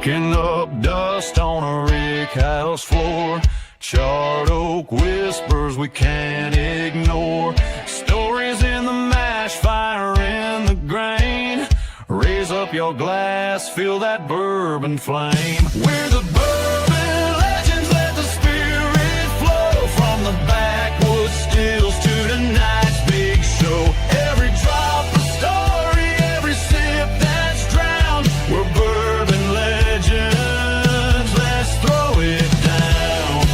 kicking up dust on a rick house floor. Charred oak whispers we can't ignore. Stories in the mash, fire in the grain. Raise up your glass, feel that bourbon flame. We're the bourbon legends, let the spirit flow. From the backwoods stills to tonight's big show. Every drop a story, every sip that's drowned. We're bourbon legends, let's throw it down.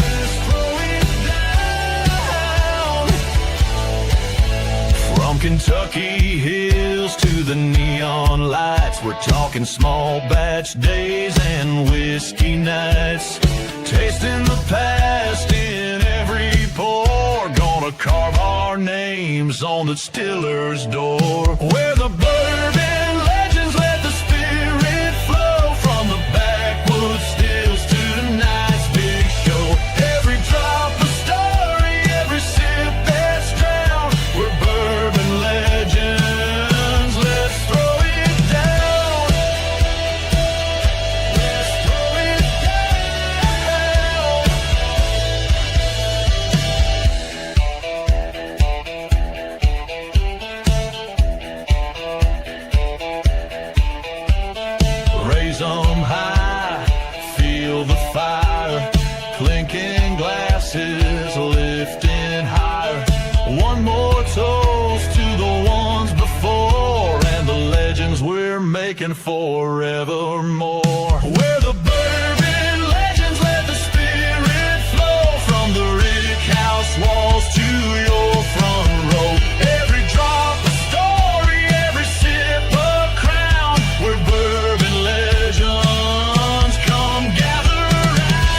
Let's throw it down. From Kentucky hills to the neon lights, we're talking small batch days and whiskey nights. Tasting the past in every pour, gonna carve our names on the distiller's door. We're the bourbon legends, let the spirit flow. From the backwoods stills to tonight's big show. Every drop a story, every sip that's drowned. We're bourbon legends, let's throw it down. Let's throw it down. Raise 'em high, feel the fire. Clinking glasses, lifting higher. One more toast to the ones before and the legends we're making forevermore. We're the bourbon legends, let the spirit flow. From the rick house walls to your front row. Every drop a story, every sip a crown. We're bourbon legends, come gather round.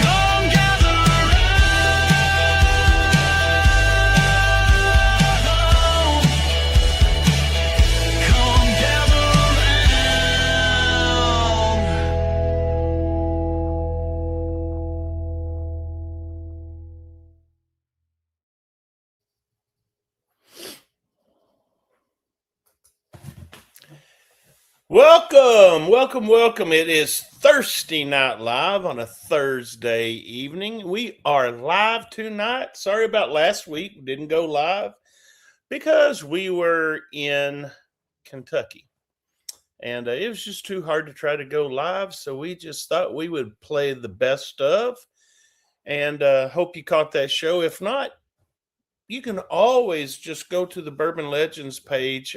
Come gather round. Come gather round. Welcome, welcome, welcome. It is Thirsty Night Live on a Thursday evening. We are live tonight. Sorry about last week. We didn't go live because we were in Kentucky. And it was just too hard to try to go live. So we just thought we would play the best of. And hope you caught that show. If not, you can always just go to the Bourbon Legends page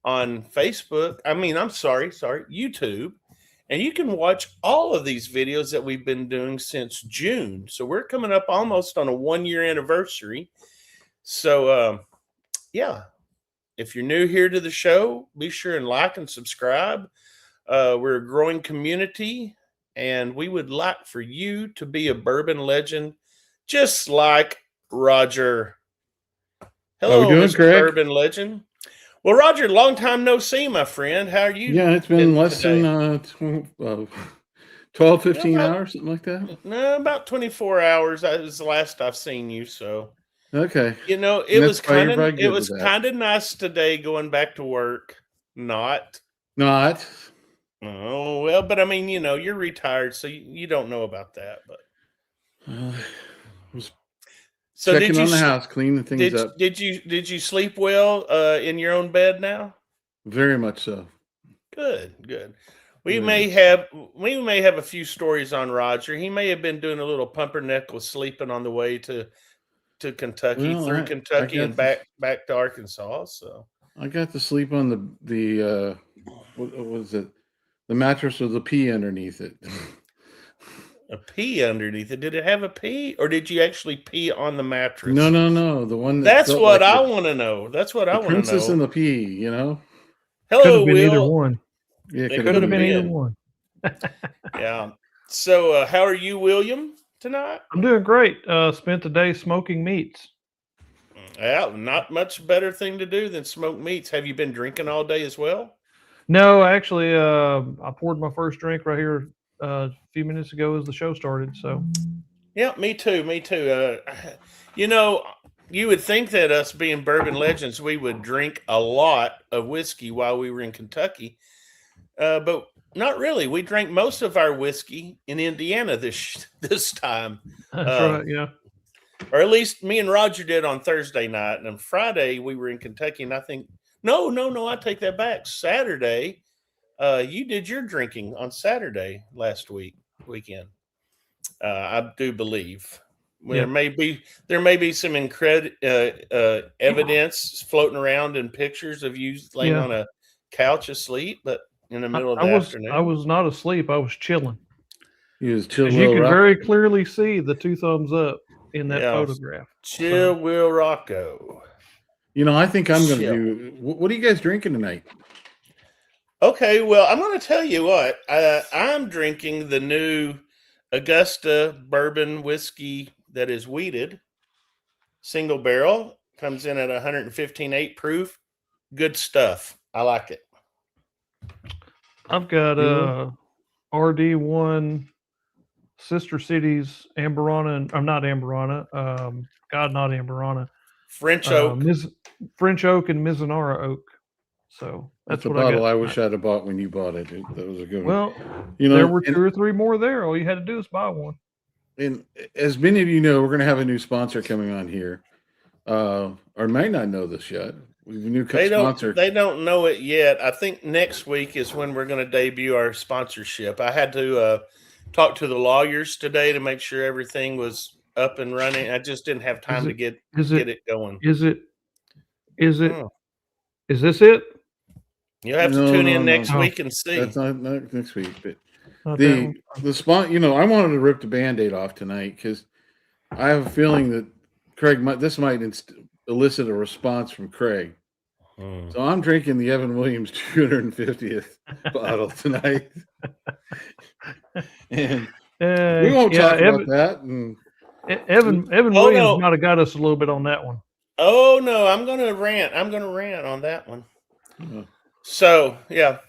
on Facebook. YouTube. And you can watch all of these videos that we've been doing since June. So we're coming up almost on a 1-year anniversary. So, yeah, if you're new here to the show, be sure and like and subscribe. We're a growing community, and we would like for you to be a bourbon legend, just like Roger. Hello, How we doing, Mr. Greg? Bourbon Legend. Well, Roger, long time no see, my friend. How are you? Yeah, it's been less today? than 12, 15 Yeah, hours, something like that. No, about 24 hours. That was the last I've seen you. So, Okay. you know, it And was that's why you're kind very of good with that. nice today going back to work. Not. Not. Oh, well, but I mean, you know, you're retired, so you don't know about that. But Was so checking on the house, cleaning things up. Did you sleep well in your own bed now? Very much so. Good. We Very may much have a few stories on Roger. He may have been doing a little pumpernickel sleeping on the way to Kentucky, Well, through I Kentucky got and back to Arkansas. So I got to sleep on the what was it? The mattress with a pea underneath it. a pee underneath it. Did it have a pee, or did you actually pee on the mattress? No. The one That's felt what like I want to know. That's what I the want to princess know. and the pea, you know? Hello, Could have been either Will. one. Yeah, It Could have been either been. one. Yeah. So, how are you, William, tonight? I'm doing great. Spent the day smoking meats. Yeah, not much better thing to do than smoke meats. Have you been drinking all day as well? No, actually, I poured my first drink right here a few minutes ago as the show started. So, Yeah, me too. You know, you would think that us being bourbon legends, we would drink a lot of whiskey while we were in Kentucky, but not really. We drank most of our whiskey in Indiana this time, That's uh, right. Yeah. or at least me and Roger did on Thursday night. And on Friday we were in Kentucky, and I think no, I take that back. Saturday, you did your drinking on Saturday last weekend. I do believe. Yeah. There may be some evidence floating around in pictures of you laying Yeah. on a couch asleep, but in the middle of I the was afternoon. not asleep. I was chilling. He was chill. As you can very clearly see the 2 thumbs up in that Yeah, photograph. chill, So, Will Rocco. I think I'm going to Chill. do. What are you guys drinking tonight? Okay, well, I'm going to tell you what. I'm drinking the new Augusta bourbon whiskey that is wheated, single barrel, comes in at 115.8 proof. Good stuff. I like it. I've got You? RD1 Sister Cities Amberana, and I'm not Amberana. Not Amberana. French oak. French oak and Mizunara oak. So That's that's a what I got. bottle I wish I'd have bought when you bought it. That was a good one. Well, You there know, were and, 2 or 3 more there. All you had to do is buy one. and as many of you know, we're going to have a new sponsor coming on here, or might not know this yet. We have a new sponsor. They don't know it yet. I think next week is when we're going to debut our sponsorship. I had to talk to the lawyers today to make sure everything was up and running. I just didn't have time to get it going. Is it? Oh. Is this it? You'll have to tune in next week and see. That's not next week, but Not the spot. I wanted to rip the Band-Aid off tonight because I have a feeling that Craig might elicit a response from Craig. So I'm drinking the Evan Williams 250th bottle tonight, and we won't talk about that. And Evan Williams might have got us a little bit on that one. Oh no, I'm going to rant. I'm going to rant on that one. So yeah,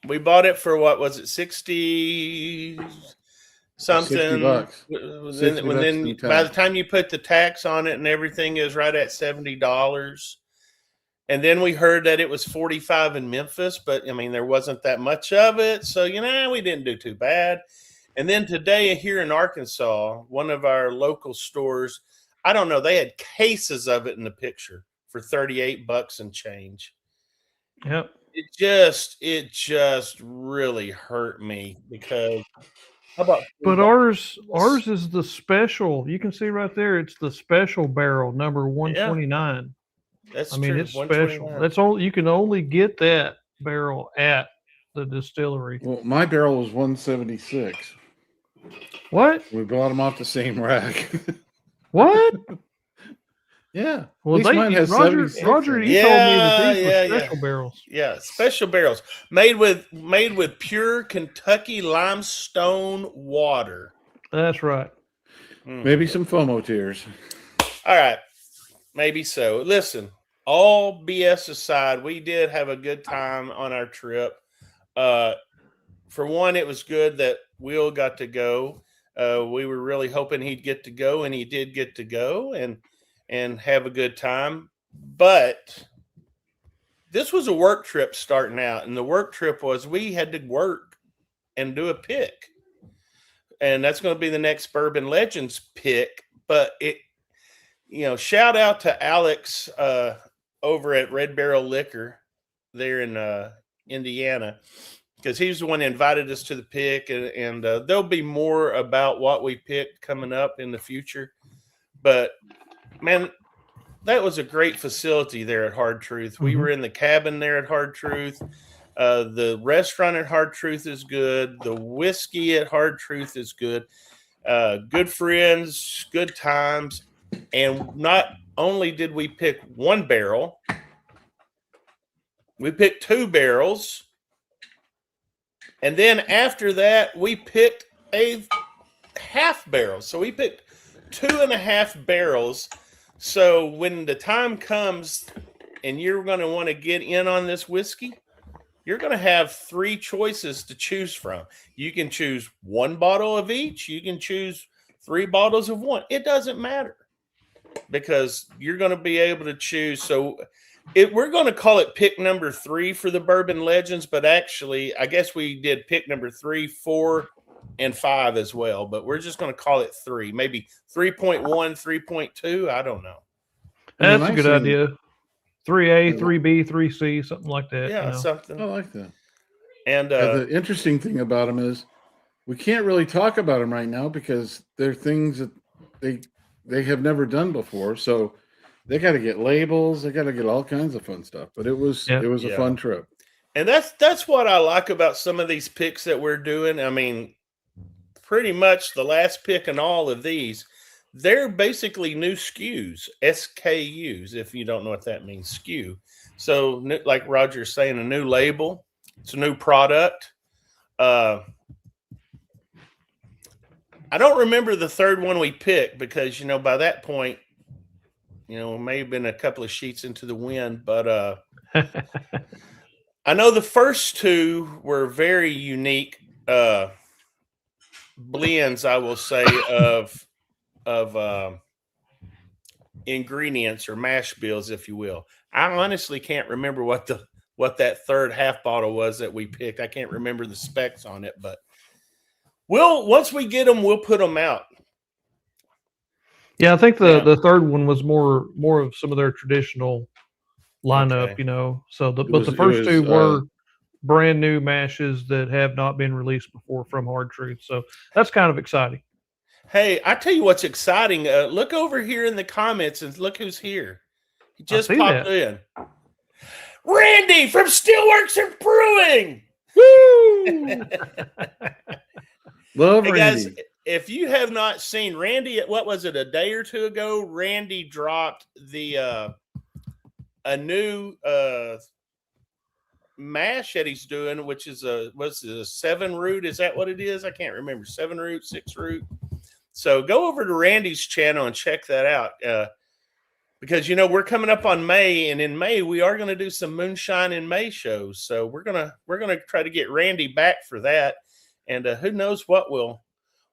we bought it for what was it, 60 something? $60. Then by the time you put the tax on it and everything, is right at $70. And then we heard that it was 45 in Memphis, but I mean there wasn't that much of it, so we didn't do too bad. And then today here in Arkansas, one of our local stores, I don't know, they had cases of it in the picture for $38 and change. Yep. It just really hurt me because how about? But ours is the special. You can see right there, it's the special barrel number 129. That's it's special. That's all you can only get that barrel at the distillery. Well, my barrel was 176. What? We bought them off the same rack. What? Yeah. Well, Roger, you told me that these were special barrels. Yeah, special barrels made with pure Kentucky limestone water. That's right. Maybe some FOMO tears. All right, maybe so. Listen, all BS aside, we did have a good time on our trip. For one, it was good that Will got to go. We were really hoping he'd get to go, and he did get to go and have a good time. But this was a work trip starting out, and the work trip was we had to work and do a pick. And that's going to be the next Bourbon Legends pick. But shout out to Alex over at Red Barrel Liquor there in Indiana, because he's the one that invited us to the pick, and there'll be more about what we picked coming up in the future. But man, that was a great facility there at Hard Truth. We were in the cabin there at Hard Truth. The restaurant at Hard Truth is good. The whiskey at Hard Truth is good. Good friends, good times. And not only did we pick one barrel, we picked 2 barrels. And then after that, we picked a half barrel. So we picked 2.5 barrels. So when the time comes and you're going to want to get in on this whiskey, you're going to have 3 choices to choose from. You can choose 1 bottle of each. You can choose 3 bottles of one. It doesn't matter. because you're going to be able to choose. So we're going to call it pick number 3 for the Bourbon Legends, but actually, I guess we did pick number 3, 4, and 5 as well. But we're just going to call it 3, maybe 3.1, 3.2. I don't know. That's a good idea. 3A, 3B, 3C, something like that. Yeah, something. I like that. And the interesting thing about them is we can't really talk about them right now because they're things that they have never done before. So they got to get labels. They got to get all kinds of fun stuff. But it was a fun trip. And that's what I like about some of these picks that we're doing. I mean, pretty much the last pick in all of these, they're basically new SKUs, SKUs, if you don't know what that means, SKU. So like Roger's saying, a new label. It's a new product. I don't remember the third one we picked because, by that point, it may have been a couple of sheets into the wind. But I know the first 2 were very unique blends, I will say, of ingredients or mash bills, if you will. I honestly can't remember what that third half bottle was that we picked. I can't remember the specs on it, but once we get them, we'll put them out. Yeah, I think the third one was more of some of their traditional lineup, Okay. So the first 2 were brand new mashes that have not been released before from Hard Truth. So that's kind of exciting. Hey, I tell you what's exciting. Look over here in the comments and look who's here. He just popped in. Randy from Steelworks and Brewing. Woo! Love hey Randy. guys, if you have not seen Randy, what was it, a day or 2 ago? Randy dropped a new mash that he's doing, which is what's it, a 7 root? Is that what it is? I can't remember. 7 root, 6 root. So go over to Randy's channel and check that out. Because we're coming up on May, and in May we are going to do some Moonshine in May shows. So we're gonna try to get Randy back for that, and who knows what we'll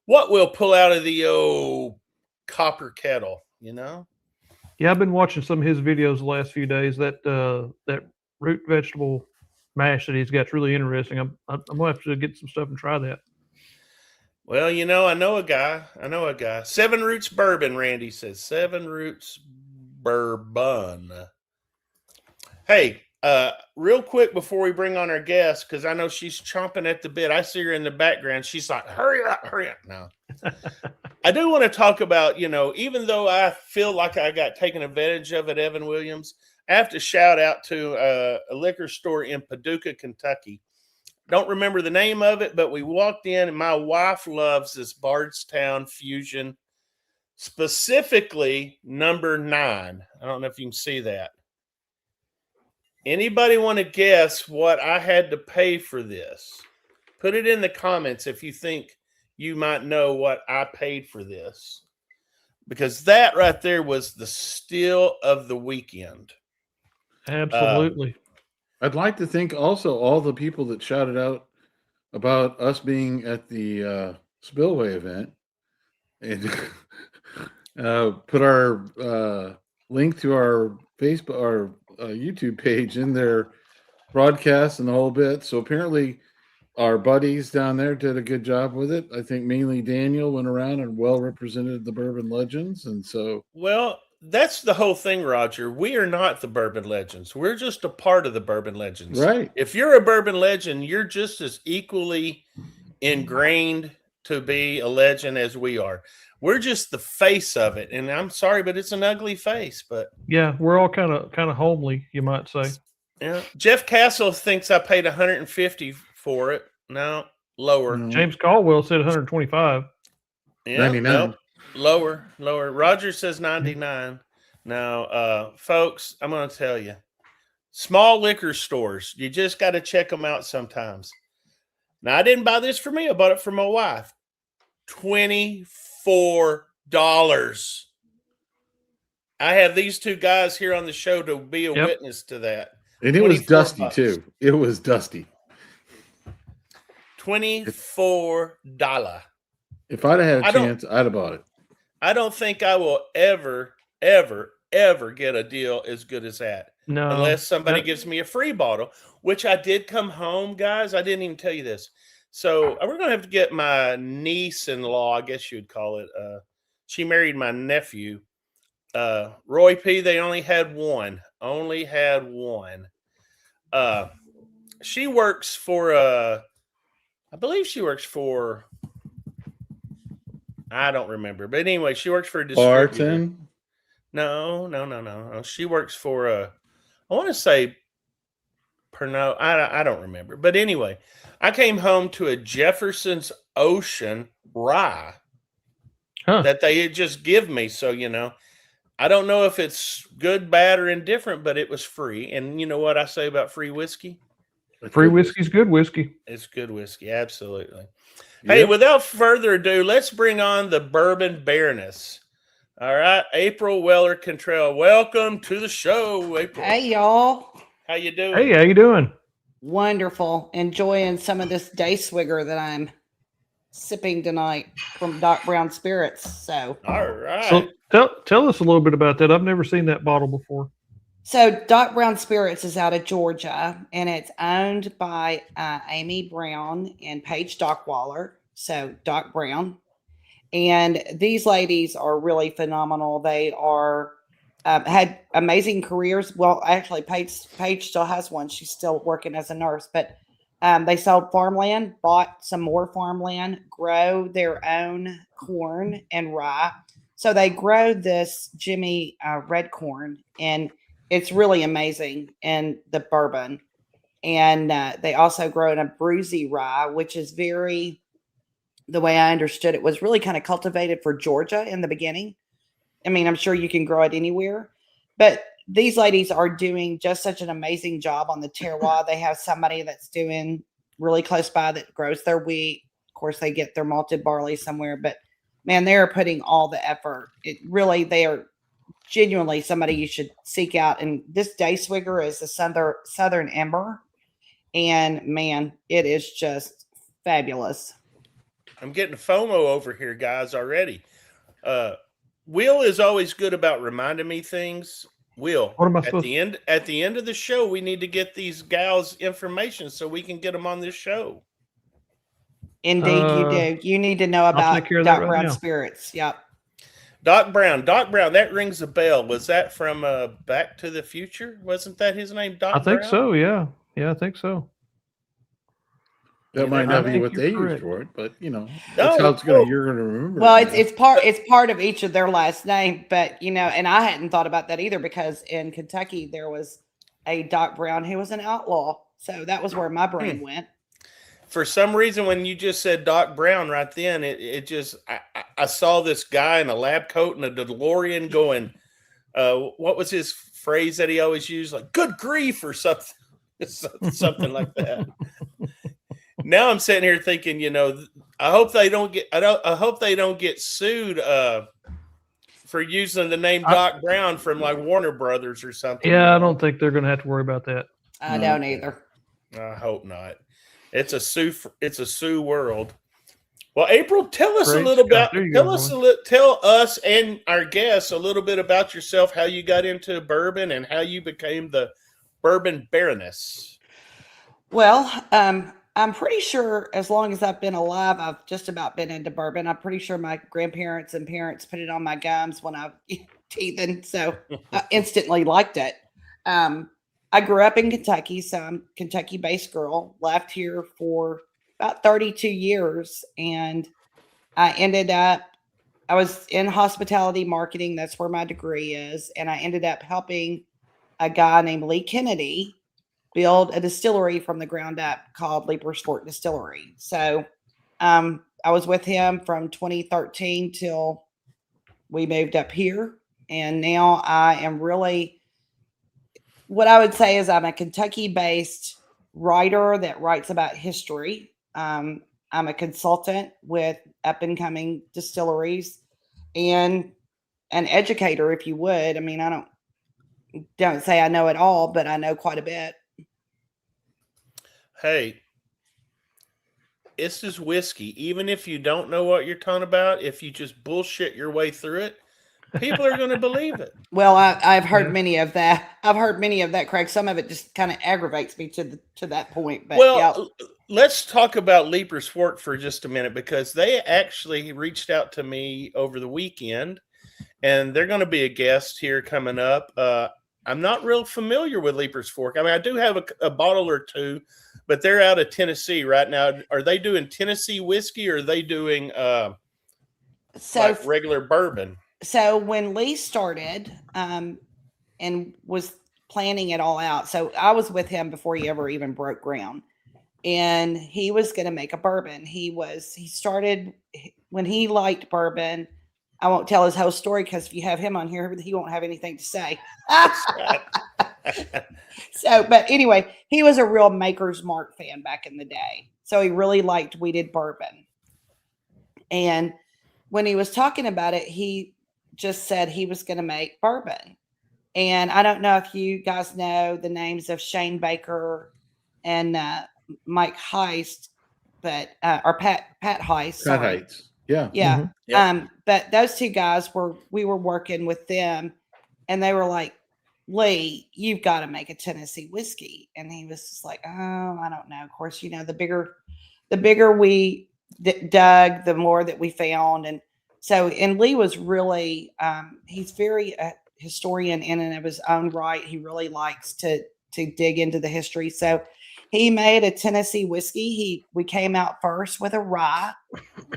pull out of the old copper kettle. Yeah, I've been watching some of his videos the last few days. That root vegetable mash that he's got's really interesting. I'm gonna have to get some stuff and try that. Well, I know a guy. 7 Roots Bourbon, Randy says. 7 Roots Bourbon. Hey, real quick before we bring on our guest, because I know she's chomping at the bit. I see her in the background. She's like, hurry up. Now, I do want to talk about, even though I feel like I got taken advantage of at Evan Williams, I have to shout out to a liquor store in Paducah, Kentucky. Don't remember the name of it, but we walked in, and my wife loves this Bardstown Fusion, specifically number 9. I don't know if you can see that. Anybody want to guess what I had to pay for this? Put it in the comments if you think you might know what I paid for this. Because that right there was the steal of the weekend. Absolutely. I'd like to thank also all the people that shouted out about us being at the Spillway event and put our link to our Facebook, our YouTube page in their broadcast and the whole bit. So apparently our buddies down there did a good job with it. I think mainly Daniel went around and well represented the Bourbon Legends. And so, well, that's the whole thing, Roger. We are not the Bourbon Legends. We're just a part of the Bourbon Legends. Right. If you're a Bourbon Legend, you're just as equally ingrained to be a legend as we are. We're just the face of it. And I'm sorry, but it's an ugly face. But yeah, we're all kind of homely, you might say. Yeah. Jeff Castle thinks I paid $150 for it. No, lower. James Caldwell said 125. Yeah, 99. no, lower. Roger says 99. Now, folks, I'm going to tell you, small liquor stores, you just got to check them out sometimes. Now, I didn't buy this for me. I bought it for my wife. $24. I have these two guys here on the show to be a witness to that. And it was dusty too. It was dusty. $24. If I'd have had a chance, I'd have bought it. I don't think I will ever ever get a deal as good as that. No, Unless somebody that- gives me a free bottle, which I did come home, guys. I didn't even tell you this. So we're going to have to get my niece-in-law, I guess you'd call it. She married my nephew. Roy P., they only had one. Only had one. She works for, I believe she works for, I don't remember. But anyway, she works for a distributor. Barton. No. She works for, I want to say, Pernod. I don't remember. But anyway, I came home to a Jefferson's Ocean rye that they had just give me. So, I don't know if it's good, bad, or indifferent, but it was free. And you know what I say about free whiskey? free whiskey's good whiskey. It's good whiskey. Absolutely. Hey, Yep. without further ado, let's bring on the Bourbon Baroness. All right, April Weller Cantrell. Welcome to the show, April. Hey, y'all. How you doing? Hey, how you doing? Wonderful. Enjoying some of this day swigger that I'm sipping tonight from Doc Brown Spirits. So, All right. So tell us a little bit about that. I've never seen that bottle before. Doc Brown Spirits is out of Georgia, and it's owned by Amy Brown and Paige Dockwaller. So, Doc Brown. And these ladies are really phenomenal. They are had amazing careers. Well, actually, Paige still has one. She's still working as a nurse, but they sold farmland, bought some more farmland, grow their own corn and rye. So they grow this Jimmy red corn, and it's really amazing in the bourbon. And they also grow in a bruisey rye, which is very, the way I understood it, was really kind of cultivated for Georgia in the beginning. I mean, I'm sure you can grow it anywhere, but these ladies are doing just such an amazing job on the terroir. They have somebody that's doing really close by that grows their wheat. Of course, they get their malted barley somewhere, but man, they are putting all the effort. It really, they are genuinely somebody you should seek out. And this day swigger is the Southern Ember, and man, it is just fabulous. I'm getting FOMO over here, guys, already. Will is always good about reminding me things. Will, What am I at supposed the end of the show, we need to get these gals information so we can get them on this show. Indeed, you do. You need to know about take care of that Doc right Brown now. Spirits. Yep. Doc Brown, that rings a bell. Was that from Back to the Future? Wasn't that his name, Doc I think Brown? so. Yeah, I think so. That You might know, not I be think what you're they use correct. for it, but No, that's how no. you're gonna remember. Well, it now. it's part of each of their last name, but and I hadn't thought about that either, because in Kentucky there was a Doc Brown who was an outlaw, so that was where my brain went. For some reason, when you just said Doc Brown right then, it just I saw this guy in a lab coat and a DeLorean going. What was his phrase that he always used? Like "good grief" or something, something like that. Now I'm sitting here thinking, I hope they don't get sued for using the name Doc Brown from like Warner Brothers or something. Yeah, I don't think they're going to have to worry about that. I No. don't either. I hope not. It's a Sue world. Well, April, tell us Great a little Scott. about There you tell go, us Roy. tell us and our guests a little bit about yourself, how you got into bourbon and how you became the Bourbon Baroness. Well, I'm pretty sure as long as I've been alive, I've just about been into bourbon. I'm pretty sure my grandparents and parents put it on my gums when I was teething, so I instantly liked it. I grew up in Kentucky, so I'm a Kentucky-based girl. Left here for about 32 years, and I was in hospitality marketing. That's where my degree is, and I ended up helping a guy named Lee Kennedy build a distillery from the ground up called Leaper's Fort Distillery. So I was with him from 2013 till we moved up here. And now I am really, what I would say is I'm a Kentucky-based writer that writes about history. I'm a consultant with up-and-coming distilleries and an educator, if you would. I mean, I don't say I know it all, but I know quite a bit. Hey, this is whiskey. Even if you don't know what you're talking about, if you just bullshit your way through it, People are going to believe it. Well, I've heard Yeah. many of that. I've heard many of that, Craig. Some of it just kind of aggravates me to that point. But Well, yeah, let's talk about Leaper's Fork for just a minute because they actually reached out to me over the weekend, and they're going to be a guest here coming up. I'm not real familiar with Leaper's Fork. I mean, I do have a bottle or two, but they're out of Tennessee right now. Are they doing Tennessee whiskey or are they doing so like regular bourbon? so when Lee started and was planning it all out, so I was with him before he ever even broke ground, and he was going to make a bourbon. He started when he liked bourbon. I won't tell his whole story because if you have him on here, he won't have anything to say. So, but anyway, he was a real Maker's Mark fan back in the day. So he really liked weeded bourbon. And when he was talking about it, he just said he was going to make bourbon. And I don't know if you guys know the names of Shane Baker and Mike Heist, but or Pat Heist. Pat Sorry. Heights. Yeah. Yeah. Mhm. Yep. But those two guys we were working with them, and they were like, Lee, you've got to make a Tennessee whiskey. And he was just like, oh, I don't know. Of course, you know, the bigger we dug, the more that we found. And so, and Lee was really, he's very a historian in and of his own right. He really likes to dig into the history. So he made a Tennessee whiskey. We came out first with a rye.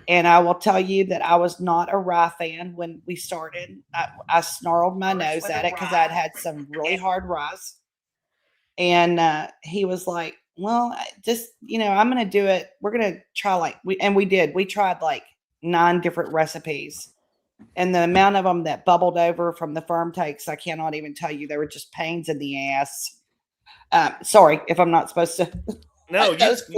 And I will tell you that I was not a rye fan when we started. I snarled my nose at it because I'd had some really hard ryes. And he was like, well, just, you know, I'm going to do it. We're going to try we did. We tried like 9 different recipes. And the amount of them that bubbled over from the firm takes, I cannot even tell you. They were just pains in the ass. Sorry if I'm not supposed to. No, It's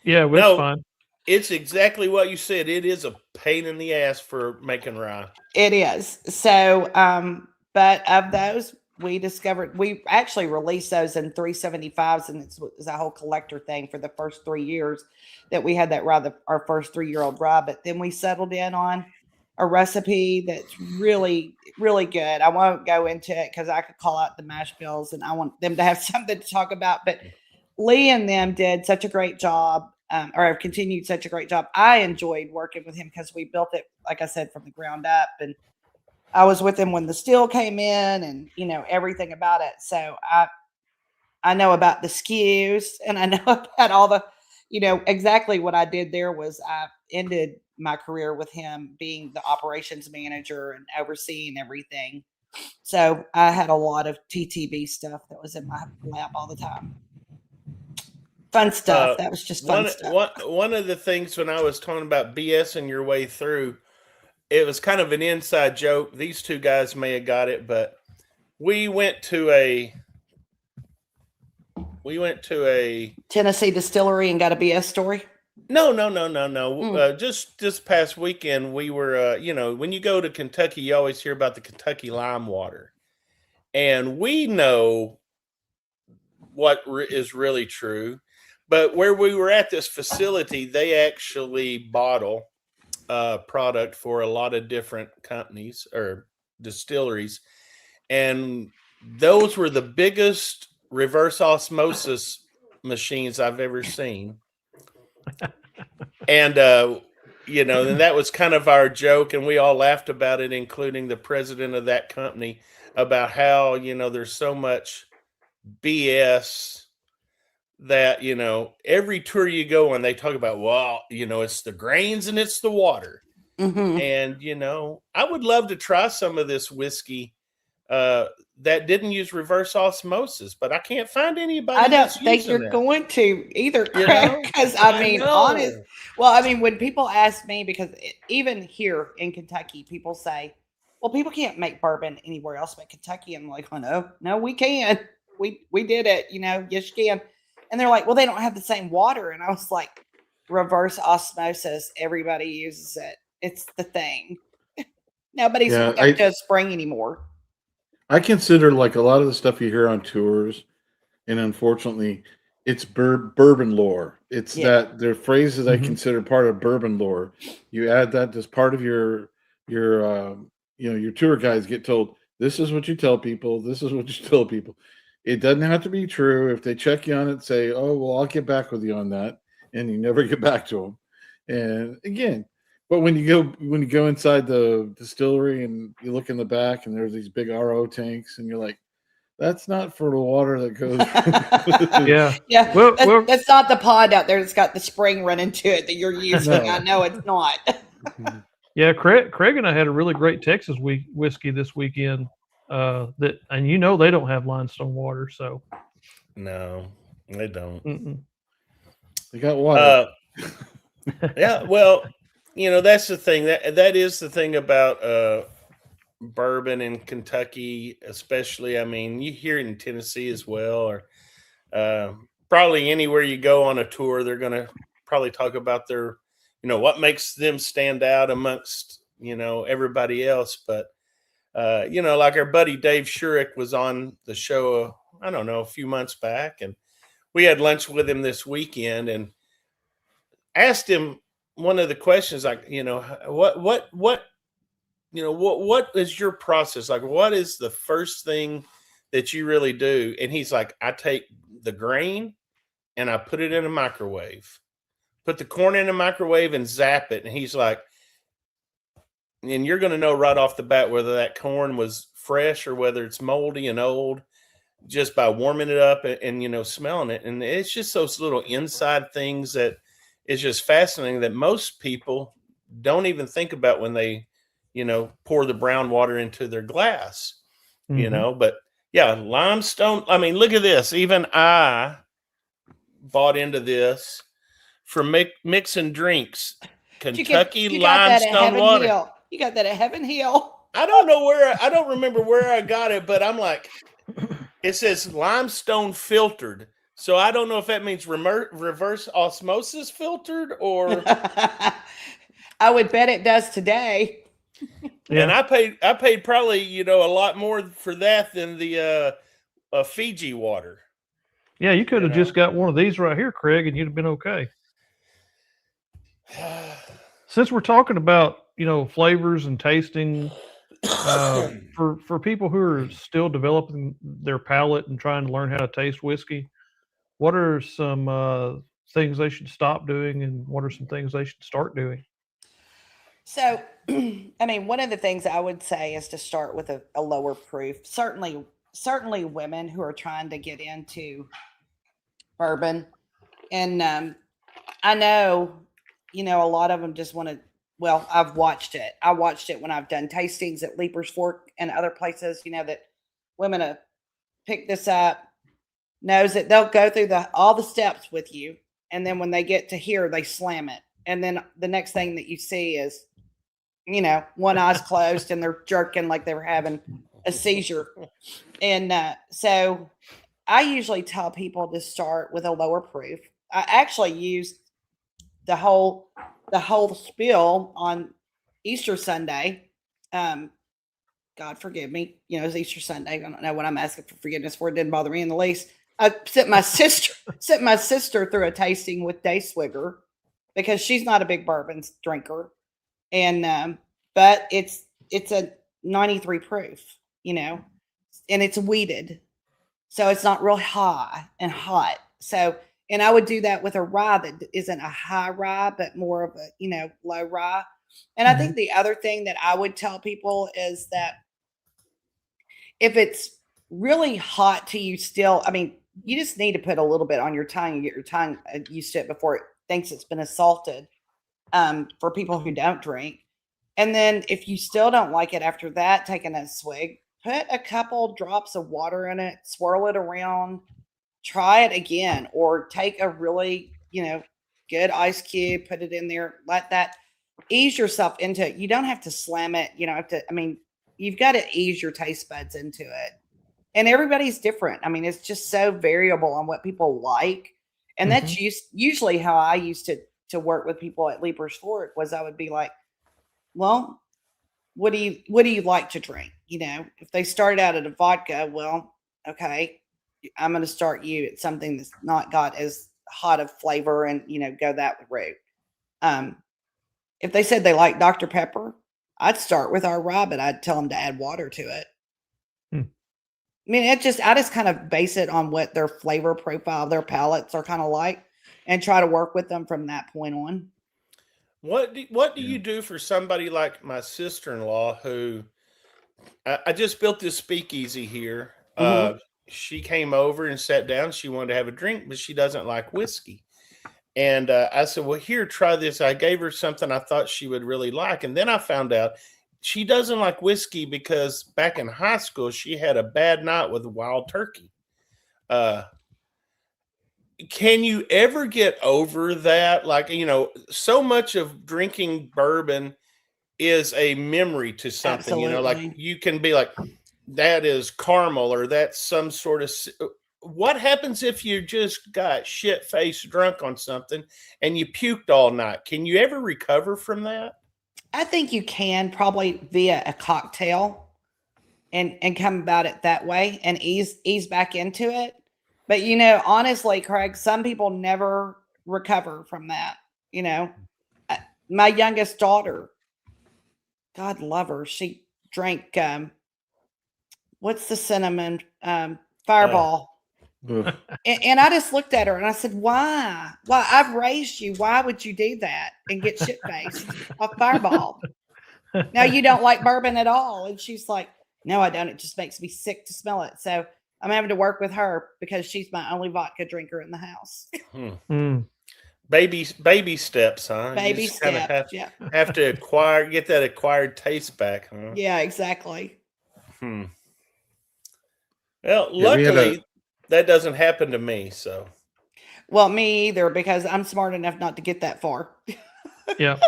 No. fine. it's exactly what you said. It is a pain in the ass for making rye. It is. So, but of those, we actually released those in 375s, and it's a whole collector thing for the first 3 years that we had that rye, our first 3-year-old rye. But then we settled in on a recipe that's really, really good. I won't go into it because I could call out the mash bills and I want them to have something to talk about. But Lee and them did such a great job, or have continued such a great job. I enjoyed working with him because we built it, like I said, from the ground up. And I was with him when the steel came in and, you know, everything about it. So I know about the SKUs and I know about all the, you know, exactly what I did there was I ended my career with him being the operations manager and overseeing everything. So I had a lot of TTB stuff that was in my lap all the time. Fun stuff. That was just fun stuff. One of the things when I was talking about BSing your way through, it was kind of an inside joke. These two guys may have got it, but we went to a Tennessee distillery and got a BS story. No. Just this past weekend, we were, you know, when you go to Kentucky, you always hear about the Kentucky lime water. And we know what is really true. But where we were at this facility, they actually bottle product for a lot of different companies or distilleries. And those were the biggest reverse osmosis machines I've ever seen. And, you know, and that was kind of our joke. And we all laughed about it, including the president of that company, about how, you know, there's so much BS that, you know, every tour you go on, they talk about, well, you know, it's the grains and it's the water. Mm-hmm. And, you know, I would love to try some of this whiskey that didn't use reverse osmosis, but I can't find anybody. I don't that's think using you're that. going to either, You know? because I mean, know. honest. Well, I mean, when people ask me, because even here in Kentucky, people say, "Well, people can't make bourbon anywhere else but Kentucky." I'm like, "Oh no, we can. We did it. You know, yes, you can." And they're like, "Well, they don't have the same water." And I was like, "Reverse osmosis. Everybody uses it. It's the thing. Nobody's Yeah, going to a spring anymore." I consider like a lot of the stuff you hear on tours, and unfortunately, it's bourbon lore. It's that they're phrases I Mhm. consider part of bourbon lore. You add that as part of your your tour guides get told, this is what you tell people. This is what you tell people. It doesn't have to be true. If they check you on it, say, oh, well, I'll get back with you on that. And you never get back to them. And again, but when you go inside the distillery and you look in the back and there's these big RO tanks and you're like, that's not for the water that goes. Yeah. Yeah, Well, that's not the pond out there that's got the spring running to it that you're using. No. I know it's not. yeah. Craig and I had a really great Texas whiskey this weekend. And they don't have limestone water, so No, they don't. mm-mm. They got water. Yeah, well, that's the thing. That is the thing about bourbon in Kentucky, especially. I mean, you hear it in Tennessee as well, or probably anywhere you go on a tour, they're going to probably talk about their, what makes them stand out amongst, everybody else. But, like our buddy Dave Shurick was on the show, I don't know, a few months back, and we had lunch with him this weekend and asked him one of the questions, like, what is your process? Like, what is the first thing that you really do? And he's like, I take the grain and I put it in a microwave, put the corn in a microwave and zap it. And he's like, and you're going to know right off the bat whether that corn was fresh or whether it's moldy and old just by warming it up and smelling it. And it's just those little inside things that is just fascinating that most people don't even think about when they, pour the brown water into their glass, but yeah, limestone. I mean, look at this. Even I bought into this for mixing drinks. Kentucky you got that at limestone Heaven water. Hill. You got that at Heaven Hill. I don't remember where I got it, but I'm like, it says limestone filtered. So I don't know if that means reverse osmosis filtered or. I would bet it does today. Yeah. And I paid probably, a lot more for that than the Fiji water. Yeah, you could have just got one of these right here, Craig, and you'd have been okay. Since we're talking about, flavors and tasting, for people who are still developing their palate and trying to learn how to taste whiskey, what are some things they should stop doing and what are some things they should start doing? So, I mean, one of the things I would say is to start with a lower proof. Certainly women who are trying to get into bourbon. And I know, a lot of them just want to, well, I've watched it. I watched it when I've done tastings at Leaper's Fork and other places, that women have picked this up, knows that they'll go through all the steps with you. And then when they get to here, they slam it. And then the next thing that you see is, one eye's closed and they're jerking like they were having a seizure. And so I usually tell people to start with a lower proof. I actually used the whole spiel on Easter Sunday. God forgive me. It's Easter Sunday. I don't know what I'm asking for forgiveness for. It didn't bother me in the least. I sent my sister through a tasting with Day Swigger because she's not a big bourbon drinker. And but it's a 93 proof, and it's weeded, so it's not real high and hot. So, and I would do that with a rye that isn't a high rye, but more of a low rye. And I think the other thing that I would tell people is that if it's really hot to you still, I mean, you just need to put a little bit on your tongue and get your tongue used to it before it thinks it's been assaulted. For people who don't drink. And then if you still don't like it after that, taking a swig, put a couple drops of water in it, swirl it around, try it again, or take a really, good ice cube, put it in there, let that ease yourself into it. You don't have to slam it. You've got to ease your taste buds into it. And everybody's different. I mean, it's just so variable on what people like. And that's usually how I used to work with people at Leaper's Fork was I would be like, well, what do you like to drink? If they started out at a vodka, well, okay, I'm going to start you at something that's not got as hot of flavor and, go that route. If they said they like Dr. Pepper, I'd start with our rye, but I'd tell them to add water to it. Hmm. I mean, I just kind of base it on what their flavor profile, their palates are kind of like, and try to work with them from that point on. What do Yeah. you do for somebody like my sister-in-law who I just built this speakeasy here. Mhm. She came over and sat down. She wanted to have a drink, but she doesn't like whiskey. And I said, "Well, here, try this." I gave her something I thought she would really like, and then I found out she doesn't like whiskey because back in high school she had a bad night with wild turkey. Uh, can you ever get over that? Like, so much of drinking bourbon is a memory to something, like Absolutely. you can be like, that is caramel or that's some sort of. What happens if you just got shit faced drunk on something and you puked all night? Can you ever recover from that? I think you can probably via a cocktail and come about it that way and ease back into it. But honestly, Craig, some people never recover from that. You know, my youngest daughter, God love her, she drank what's the cinnamon fireball. Ugh. And I just looked at her and I said, why? Why? I've raised you. Why would you do that and get shit faced off fireball? Now you don't like bourbon at all. And she's like, no, I don't. It just makes me sick to smell it. So I'm having to work with her because she's my only vodka drinker in the house. Hmm. Baby steps, huh? You Baby just kind of steps. Yeah. have to get that acquired taste back, huh? Yeah, exactly. Hmm. Well, Yeah, we had luckily that doesn't happen to me. So Well, me either, because I'm smart enough not to get that far. Yeah.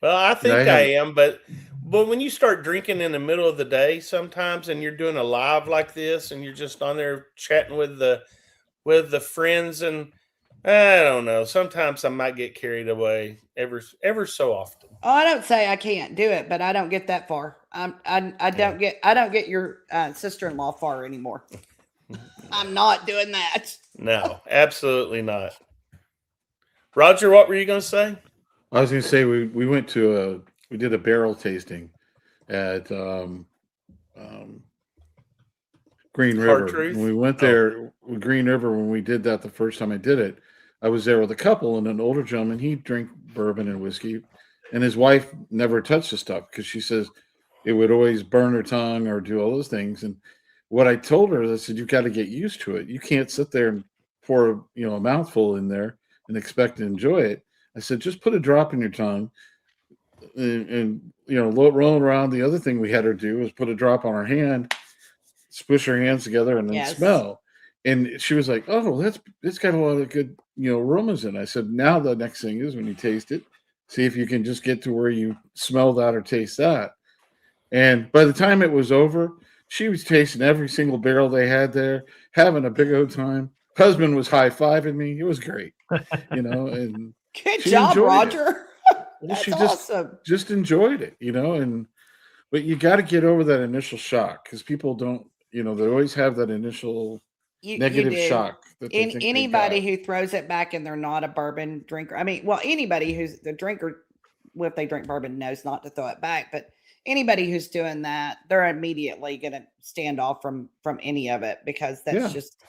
well, I think I I have- am, but when you start drinking in the middle of the day sometimes and you're doing a live like this and you're just on there chatting with the friends, and I don't know, sometimes I might get carried away ever so often. Oh, I don't say I can't do it, but I don't get that far. I don't get your sister-in-law far anymore. I'm not doing that. No, absolutely not. Roger, what were you going to say? I was going to say we went to we did a barrel tasting at Green River. Hartruth? When we went there with Green River, when we did that the first time I did it, I was there with a couple and an older gentleman. He drank bourbon and whiskey, and his wife never touched the stuff because she says it would always burn her tongue or do all those things. And what I told her, I said, you've got to get used to it. You can't sit there and pour a mouthful in there and expect to enjoy it. I said, just put a drop in your tongue and rolling around. The other thing we had her do was put a drop on her hand, squish her hands together, and then Yes. smell. And she was like, "Oh, it's got a lot of good aromas in it." I said, "Now the next thing is when you taste it, see if you can just get to where you smell that or taste that." And by the time it was over, she was tasting every single barrel they had there, having a big old time. Husband was high fiving me. It was great, and Good she job, enjoyed it. Roger. Well, That's she awesome. just enjoyed it, but you got to get over that initial shock because people don't, they always have that initial You negative do. shock that they think they Anybody got. who throws it back and they're not a bourbon drinker. I mean, well, anybody who's the drinker, well, if they drink bourbon, knows not to throw it back. But anybody who's doing that, they're immediately going to stand off from any of it because that's Yeah. just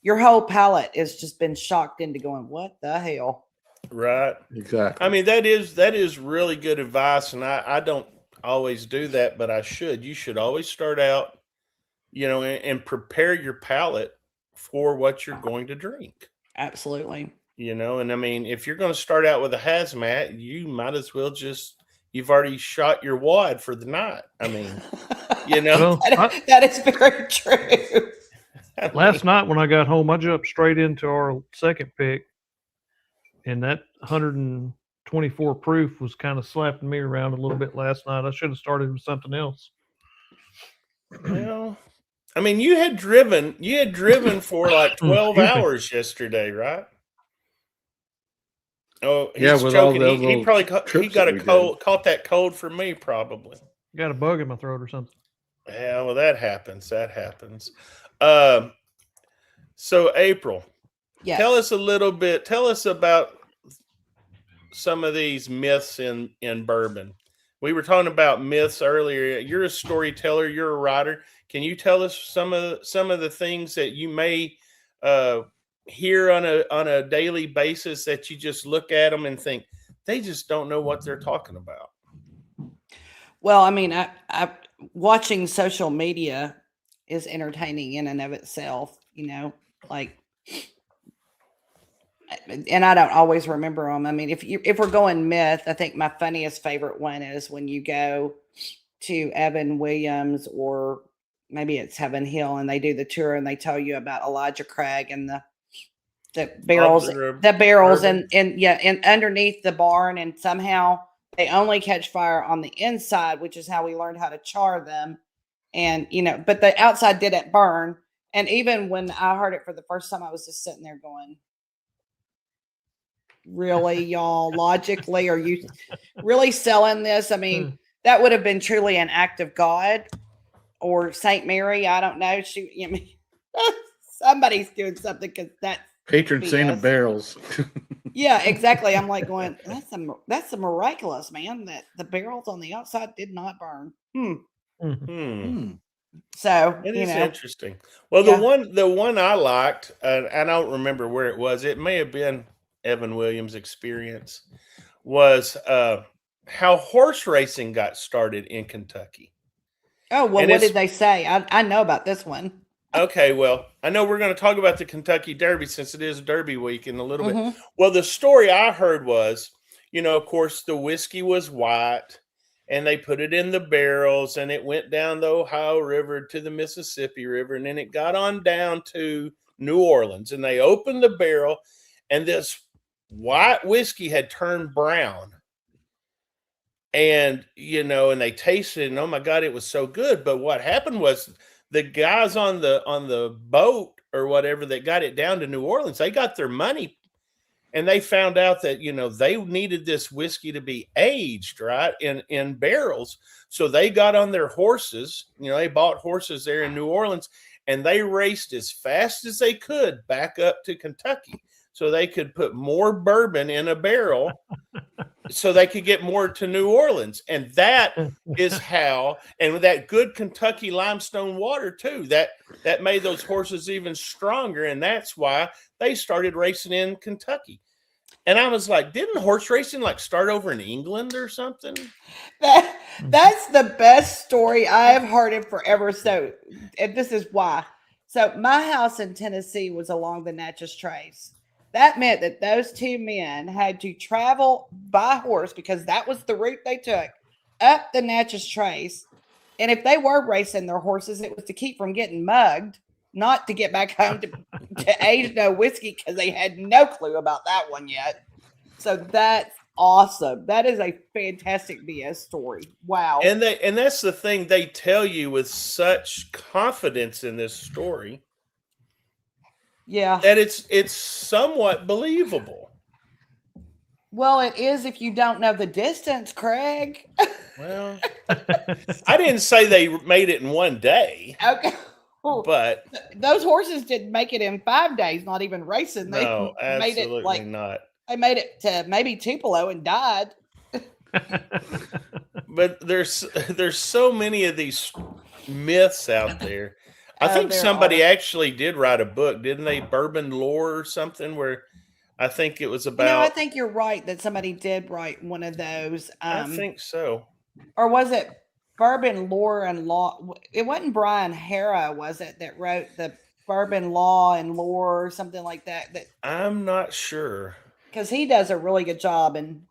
your whole palate has just been shocked into going, what the hell? Right. Exactly. I mean, that is really good advice, and I don't always do that, but I should. You should always start out, and prepare your palate for what you're going to drink. Absolutely. And I mean, if you're going to start out with a hazmat, you might as well you've already shot your wad for the night. I mean, Well, that is very true. last night when I got home, I jumped straight into our second pick, and that 124 proof was kind of slapping me around a little bit last night. I should have started with something else. Well, I mean, you had driven for like 12 Excuse me. hours yesterday, right? Oh, he's Yeah, with all choking. those He little probably he trips got that a we did. cold, caught that cold from me, probably. Got a bug in my throat or something. Yeah, well, that happens. That happens. So April, Yes. tell us about some of these myths in bourbon. We were talking about myths earlier. You're a storyteller. You're a writer. Can you tell us some of the things that you may uh, hear on a daily basis that you just look at them and think they just don't know what they're talking about? Well, I mean, I watching social media is entertaining in and of itself, like, and I don't always remember them. I mean, if we're going myth, I think my funniest favorite one is when you go to Evan Williams, or maybe it's Heaven Hill, and they do the tour and they tell you about Elijah Craig and the barrels, Bourbon. and underneath the barn, and somehow they only catch fire on the inside, which is how we learned how to char them. And but the outside didn't burn. And even when I heard it for the first time, I was just sitting there going, really, y'all, logically, are you really selling this? I mean, that would have been truly an act of God or Saint Mary. I don't know. Somebody's doing something, because that's Patron saint of BS. barrels. Yeah, exactly. I'm like going, that's a miraculous, man, that the barrels on the outside did not burn. So It is interesting. Well, Yeah. the one I liked, I don't remember where it was. It may have been Evan Williams' experience. Was how horse racing got started in Kentucky. Oh, well, And what it's did they say? I know about this one. okay. Well, I know we're going to talk about the Kentucky Derby since it is Derby week in a little bit. Mhm. Well, the story I heard was, of course, the whiskey was white, and they put it in the barrels, and it went down the Ohio River to the Mississippi River, and then it got on down to New Orleans, and they opened the barrel, and this white whiskey had turned brown. And and they tasted it, and oh my God, it was so good. But what happened was the guys on the boat or whatever that got it down to New Orleans, they got their money, and they found out that they needed this whiskey to be aged right in barrels. So they got on their horses, they bought horses there in New Orleans, and they raced as fast as they could back up to Kentucky so they could put more bourbon in a barrel so they could get more to New Orleans. And that is how, and with that good Kentucky limestone water too, that made those horses even stronger. And that's why they started racing in Kentucky. And I was like, didn't horse racing like start over in England or something? That's the best story I have heard in forever. So, and this is why. So, my house in Tennessee was along the Natchez Trace. That meant that those two men had to travel by horse, because that was the route they took up the Natchez Trace. And if they were racing their horses, it was to keep from getting mugged, not to get back home to age no whiskey, because they had no clue about that one yet. So that's awesome. That is a fantastic BS story. Wow. And that's the thing, they tell you with such confidence in this story. Yeah. That it's somewhat believable. Well, it is if you don't know the distance, Craig. Well, I didn't say they made it in one day. Okay. But those horses didn't make it in 5 days, not even racing. They no, made it absolutely like not. They made it to maybe Tupelo and died. But there's so many of these myths out there. I think somebody actually did write a book, didn't they? Bourbon Lore or something, where I think it was about. I think you're right that somebody did write one of those. I think so. Or was it Bourbon Lore and Law? It wasn't Brian Hara, was it, that wrote the Bourbon Law and Lore or something like that? I'm not sure, because he does a really good job. And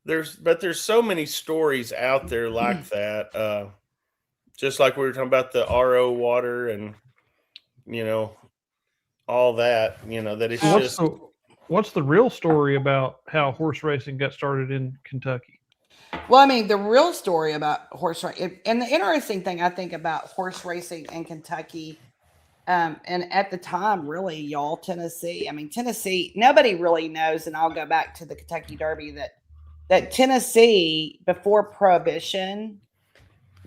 there's so many stories out there like that. Just like we were talking about the RO water and, all that, that it's what's the real story about how horse racing got started in Kentucky? Well, I mean, the real story about horse racing, and the interesting thing I think about horse racing in Kentucky, and at the time, really, y'all, Tennessee. I mean, Tennessee, nobody really knows, and I'll go back to the Kentucky Derby, that Tennessee, before Prohibition,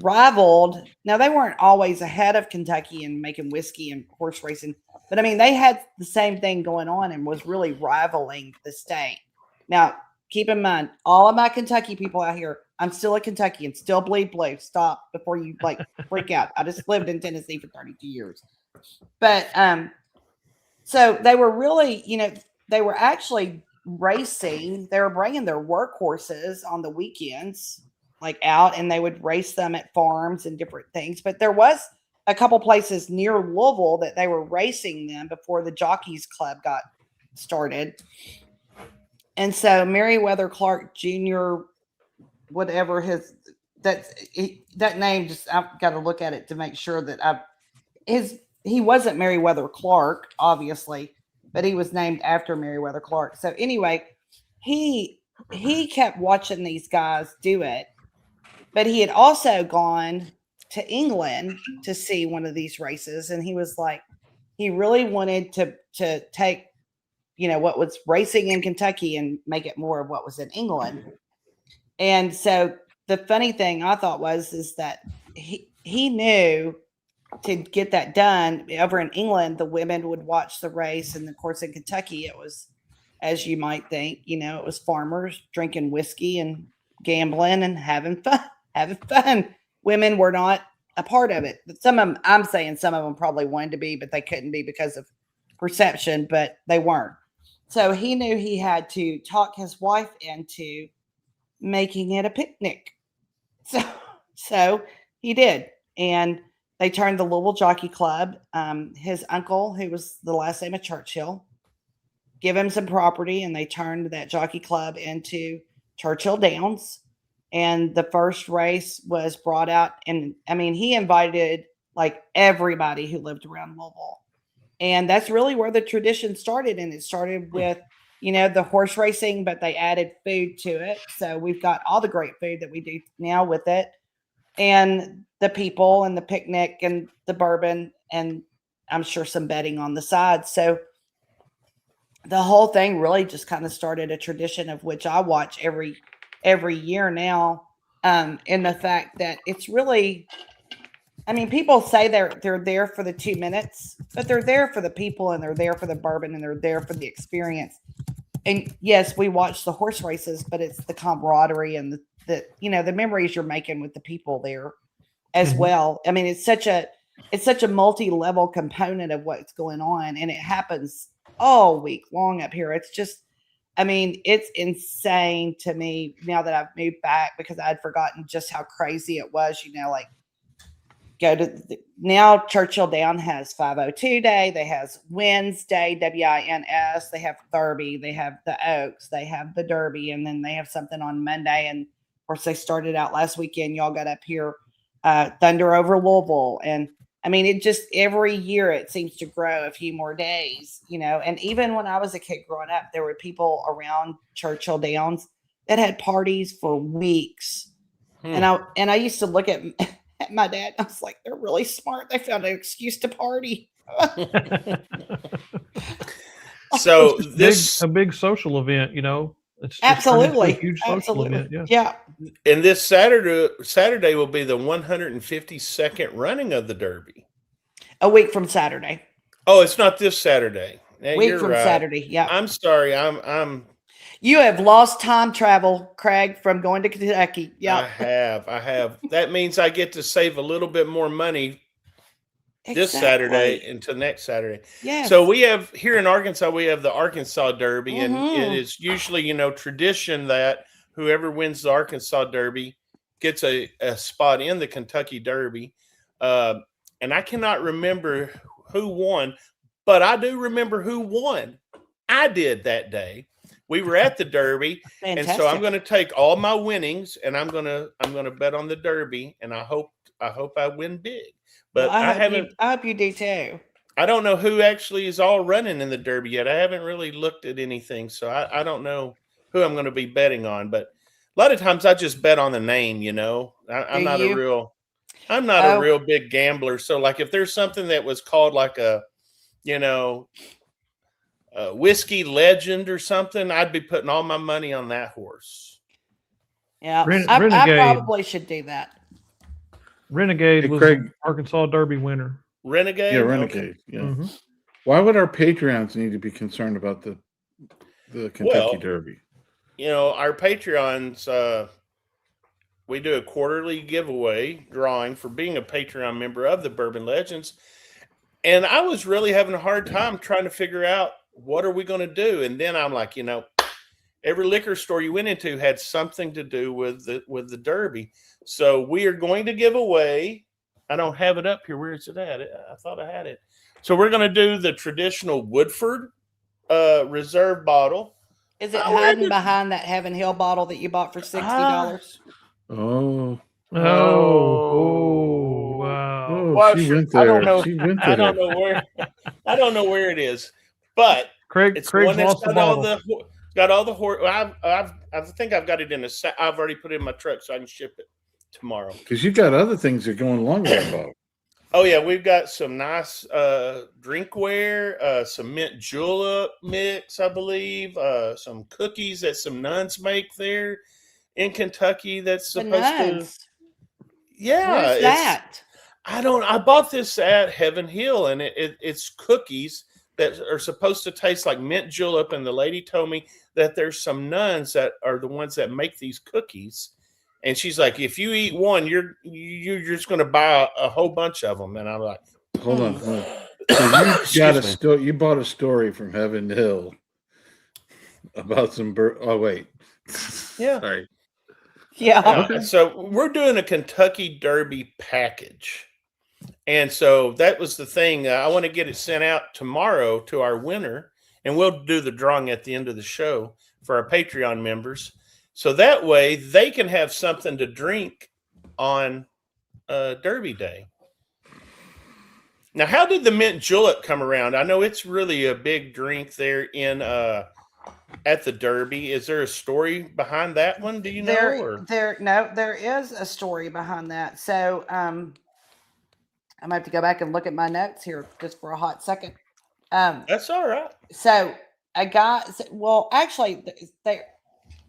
rivaled. Now, they weren't always ahead of Kentucky in making whiskey and horse racing, but I mean, they had the same thing going on and was really rivaling the state. Now, keep in mind, all of my Kentucky people out here, I'm still a Kentuckian, still bleed blue. Stop before you like freak out. I just lived in Tennessee for 32 years. But so they were really, they were actually racing. They were bringing their workhorses on the weekends, like out, and they would race them at farms and different things. But there was a couple places near Louisville that they were racing them before the Jockeys Club got started. And so Meriwether Clark Jr., whatever that name, just I've got to look at it to make sure that he wasn't Meriwether Clark, obviously, but he was named after Meriwether Clark. So anyway, he kept watching these guys do it, but he had also gone to England to see one of these races, and he was like, he really wanted to take, what was racing in Kentucky and make it more of what was in England. And so the funny thing I thought is that he knew to get that done over in England, the women would watch the race. And of course, in Kentucky, it was, as you might think, it was farmers drinking whiskey and gambling and having fun. Women were not a part of it. I'm saying some of them probably wanted to be, but they couldn't be because of perception, but they weren't. So he knew he had to talk his wife into making it a picnic. So he did. And they turned the Louisville Jockey Club. His uncle, who was the last name of Churchill, give him some property, and they turned that jockey club into Churchill Downs. And the first race was brought out, and he invited like everybody who lived around Louisville. And that's really where the tradition started. And it started with, the horse racing, but they added food to it. So we've got all the great food that we do now with it, and the people and the picnic and the bourbon, and I'm sure some betting on the side. So the whole thing really just kind of started a tradition of which I watch every year now. In the fact that it's really, people say they're there for the 2 minutes, but they're there for the people, and they're there for the bourbon, and they're there for the experience. And yes, we watch the horse races, but it's the camaraderie and the memories you're making with the people there as well. It's such a multi-level component of what's going on, and it happens all week long up here. It's just, it's insane to me now that I've moved back, because I'd forgotten just how crazy it was, now Churchill Down has 502 Day, they have Wednesday, WINS, they have Derby, they have the Oaks, they have the Derby, and then they have something on Monday. And of course, they started out last weekend. Y'all got up here, Thunder over Louisville. And it just, every year it seems to grow a few more days, and even when I was a kid growing up, there were people around Churchill Downs that had parties for weeks. And I used to look at my dad, I was like, they're really smart. They found an excuse to party. So a big social event, It's absolutely a huge social event. Yeah. And this Saturday will be the 152nd running of the Derby. A week from Saturday. Oh, it's not this Saturday. Yeah, week from right. Saturday. Yeah. I'm sorry. I'm. You have lost time travel, Craig, from going to Kentucky. Yeah. I have. That means I get to save a little bit more money this Saturday until next Saturday. Yeah. So we have here in Arkansas, we have the Arkansas Derby, and it is usually, tradition that whoever wins the Arkansas Derby gets a spot in the Kentucky Derby. And I cannot remember who won, but I do remember who won. I did that day. We were at the Derby, Fantastic. And so I'm going to take all my winnings, and I'm going to bet on the Derby, and I hope I win big. But well, I hope you do too. I don't know who actually is all running in the Derby yet. I haven't really looked at anything, so I don't know who I'm going to be betting on. But a lot of times I just bet on the name. I'm not a real big gambler. So like if there's something that was called like a whiskey legend or something, I'd be putting all my money on that horse. Yeah, I probably should do that. Renegade was Craig, Arkansas Derby winner. Renegade? Yeah, Renegade. Okay. Yeah. Mm-hmm. Why would our Patreons need to be concerned about the Kentucky Derby? Our Patreons, we do a quarterly giveaway drawing for being a Patreon member of the Bourbon Legends. And I was really having a hard time trying to figure out what are we going to do. And then I'm like, every liquor store you went into had something to do with the Derby. So we are going to give away. I don't have it up here. Where is it at? I thought I had it. So we're going to do the traditional Woodford Reserve bottle. Is it Oh, where hiding did- behind that Heaven Hill bottle that you bought for $60? Oh, Oh, wow. oh, Well, she went I don't there. know. She went I there. don't know where. I don't know where it is, but Craig's it's the one that's lost the got all bottle. the horse. I think I've got it in a set. I've already put it in my truck, so I can ship it tomorrow. Because you got other things that are going along with that bottle. Oh yeah, we've got some nice drinkware, some mint julep mix, I believe, some cookies that some nuns make there in Kentucky. That's The supposed to. nuns. Yeah, Where's that? I bought this at Heaven Hill, and it's cookies that are supposed to taste like mint julep. And the lady told me that there's some nuns that are the ones that make these cookies. And she's like, if you eat one, you're just going to buy a whole bunch of them. And I'm like, Hold on. So you got Excuse me. you bought a story from Heaven Hill about some oh wait. Yeah. Sorry. Yeah. Okay. So we're doing a Kentucky Derby package. And so that was the thing. I want to get it sent out tomorrow to our winner, and we'll do the drawing at the end of the show for our Patreon members. So that way they can have something to drink on Derby Day. Now, how did the mint julep come around? I know it's really a big drink there in at the Derby. Is there a story behind that one? Do you know? There is a story behind that. So I'm gonna have to go back and look at my notes here just for a hot second. That's all right. So a guy, well, actually, there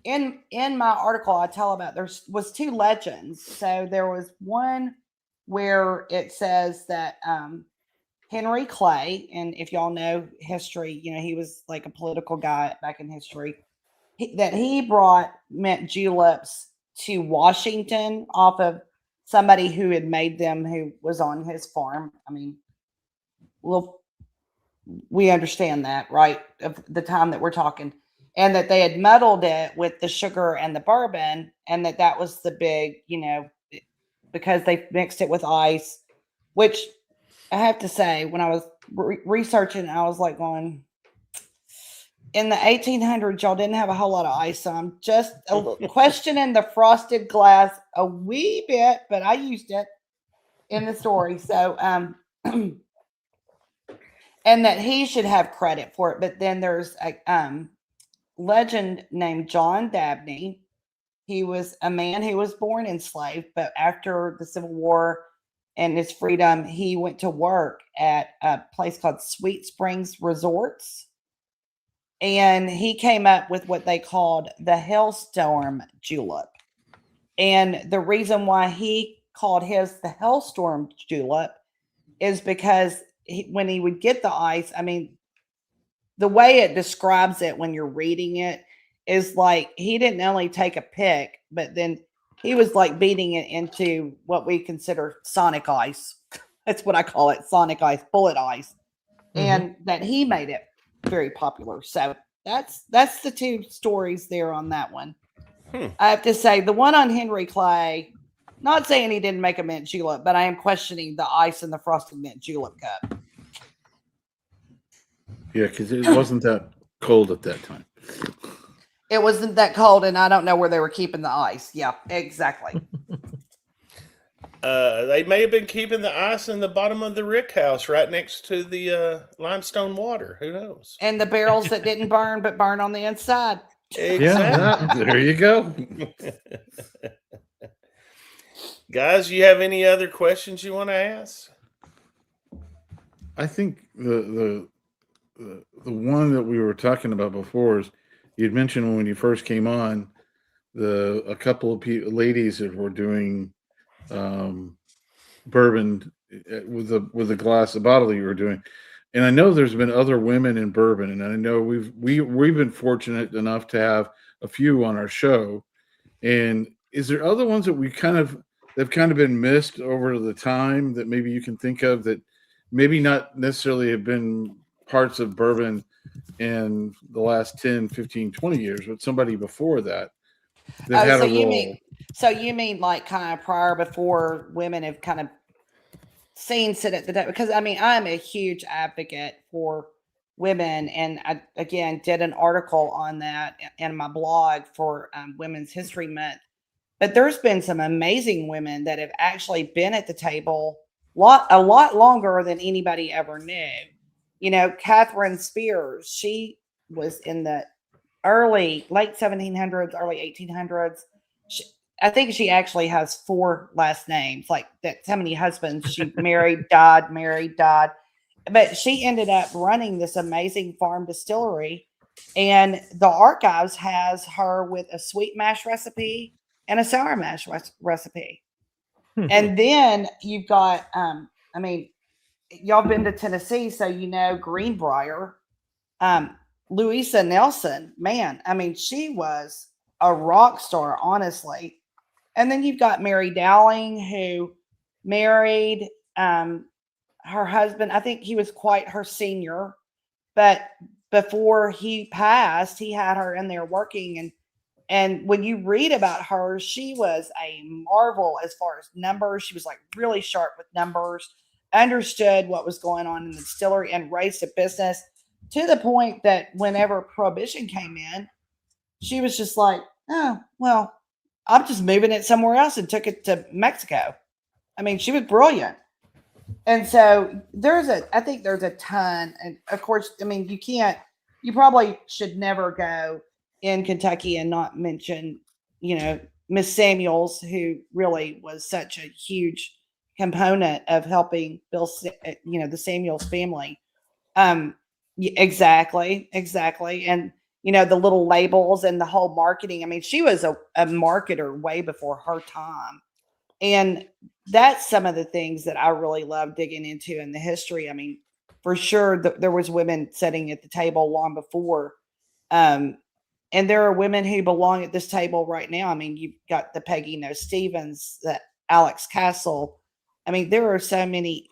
in my article I tell about there was two legends. So there was one where it says that Henry Clay, and if y'all know history, he was like a political guy back in history, that he brought mint juleps to Washington off of somebody who had made them who was on his farm. I mean, well, we understand that, right? Of the time that we're talking, and that they had muddled it with the sugar and the bourbon, and that was the big, because they mixed it with ice, which I have to say, when I was researching, I was like going, in the 1800s, y'all didn't have a whole lot of ice. So I'm just questioning the frosted glass a wee bit, but I used it in the story. So, and that he should have credit for it. But then there's a legend named John Dabney. He was a man who was born enslaved, but after the Civil War and his freedom, he went to work at a place called Sweet Springs Resorts. And he came up with what they called the Hailstorm julep. And the reason why he called his the Hailstorm julep is because when he would get the ice, I mean, the way it describes it when you're reading it is like he didn't only take a pick, but then he was like beating it into what we consider sonic ice. That's what I call it, sonic ice, bullet ice. And that he made it very popular. So that's the two stories there on that one. I have to say, the one on Henry Clay, not saying he didn't make a mint julep, but I am questioning the ice in the frosted mint julep cup. Yeah, because it wasn't that cold at that time. It wasn't that cold, and I don't know where they were keeping the ice. Yeah, exactly. They may have been keeping the ice in the bottom of the rick house right next to the limestone water. Who knows? And the barrels that didn't burn, but burn on the inside. Yeah, there you go. Guys, you have any other questions you want to ask? I think the one that we were talking about before is you'd mentioned when you first came on a couple of ladies that were doing bourbon with a glass, a bottle that you were doing, and I know there's been other women in bourbon, and I know we've been fortunate enough to have a few on our show, and is there other ones that they've kind of been missed over the time that maybe you can think of that maybe not necessarily have been parts of bourbon in the last 10, 15, 20 years, but somebody before that had so a you role? mean so you mean like kind of prior before women have kind of seen sit at the table? Because I mean, I'm a huge advocate for women, and I again did an article on that in my blog for Women's History Month. But there's been some amazing women that have actually been at the table a lot longer than anybody ever knew. You know, Catherine Spears, she was in the late 1700s, early 1800s. She, I think she actually has 4 last names, like that's how many husbands she married, died. But she ended up running this amazing farm distillery, and the archives has her with a sweet mash recipe and a sour mash recipe. And then you've got, I mean, y'all been to Tennessee, so you know Greenbrier. Louisa Nelson, man, I mean, she was a rock star, honestly. And then you've got Mary Dowling, who married her husband. I think he was quite her senior, but before he passed, he had her in there working. And when you read about her, she was a marvel as far as numbers. She was like really sharp with numbers, understood what was going on in the distillery, and raised a business to the point that whenever Prohibition came in, she was just like, oh, well, I'm just moving it somewhere else, and took it to Mexico. I mean, she was brilliant. And so I think there's a ton. And of course, I mean, you probably should never go in Kentucky and not mention, you know, Miss Samuels, who really was such a huge component of helping build, you know, the Samuels family. Exactly. And, you know, the little labels and the whole marketing. I mean, she was a marketer way before her time. And that's some of the things that I really love digging into in the history. I mean, for sure, there was women sitting at the table long before. And there are women who belong at this table right now. I mean, you've got the Peggy No Stevens, the Alex Castle. I mean, there are so many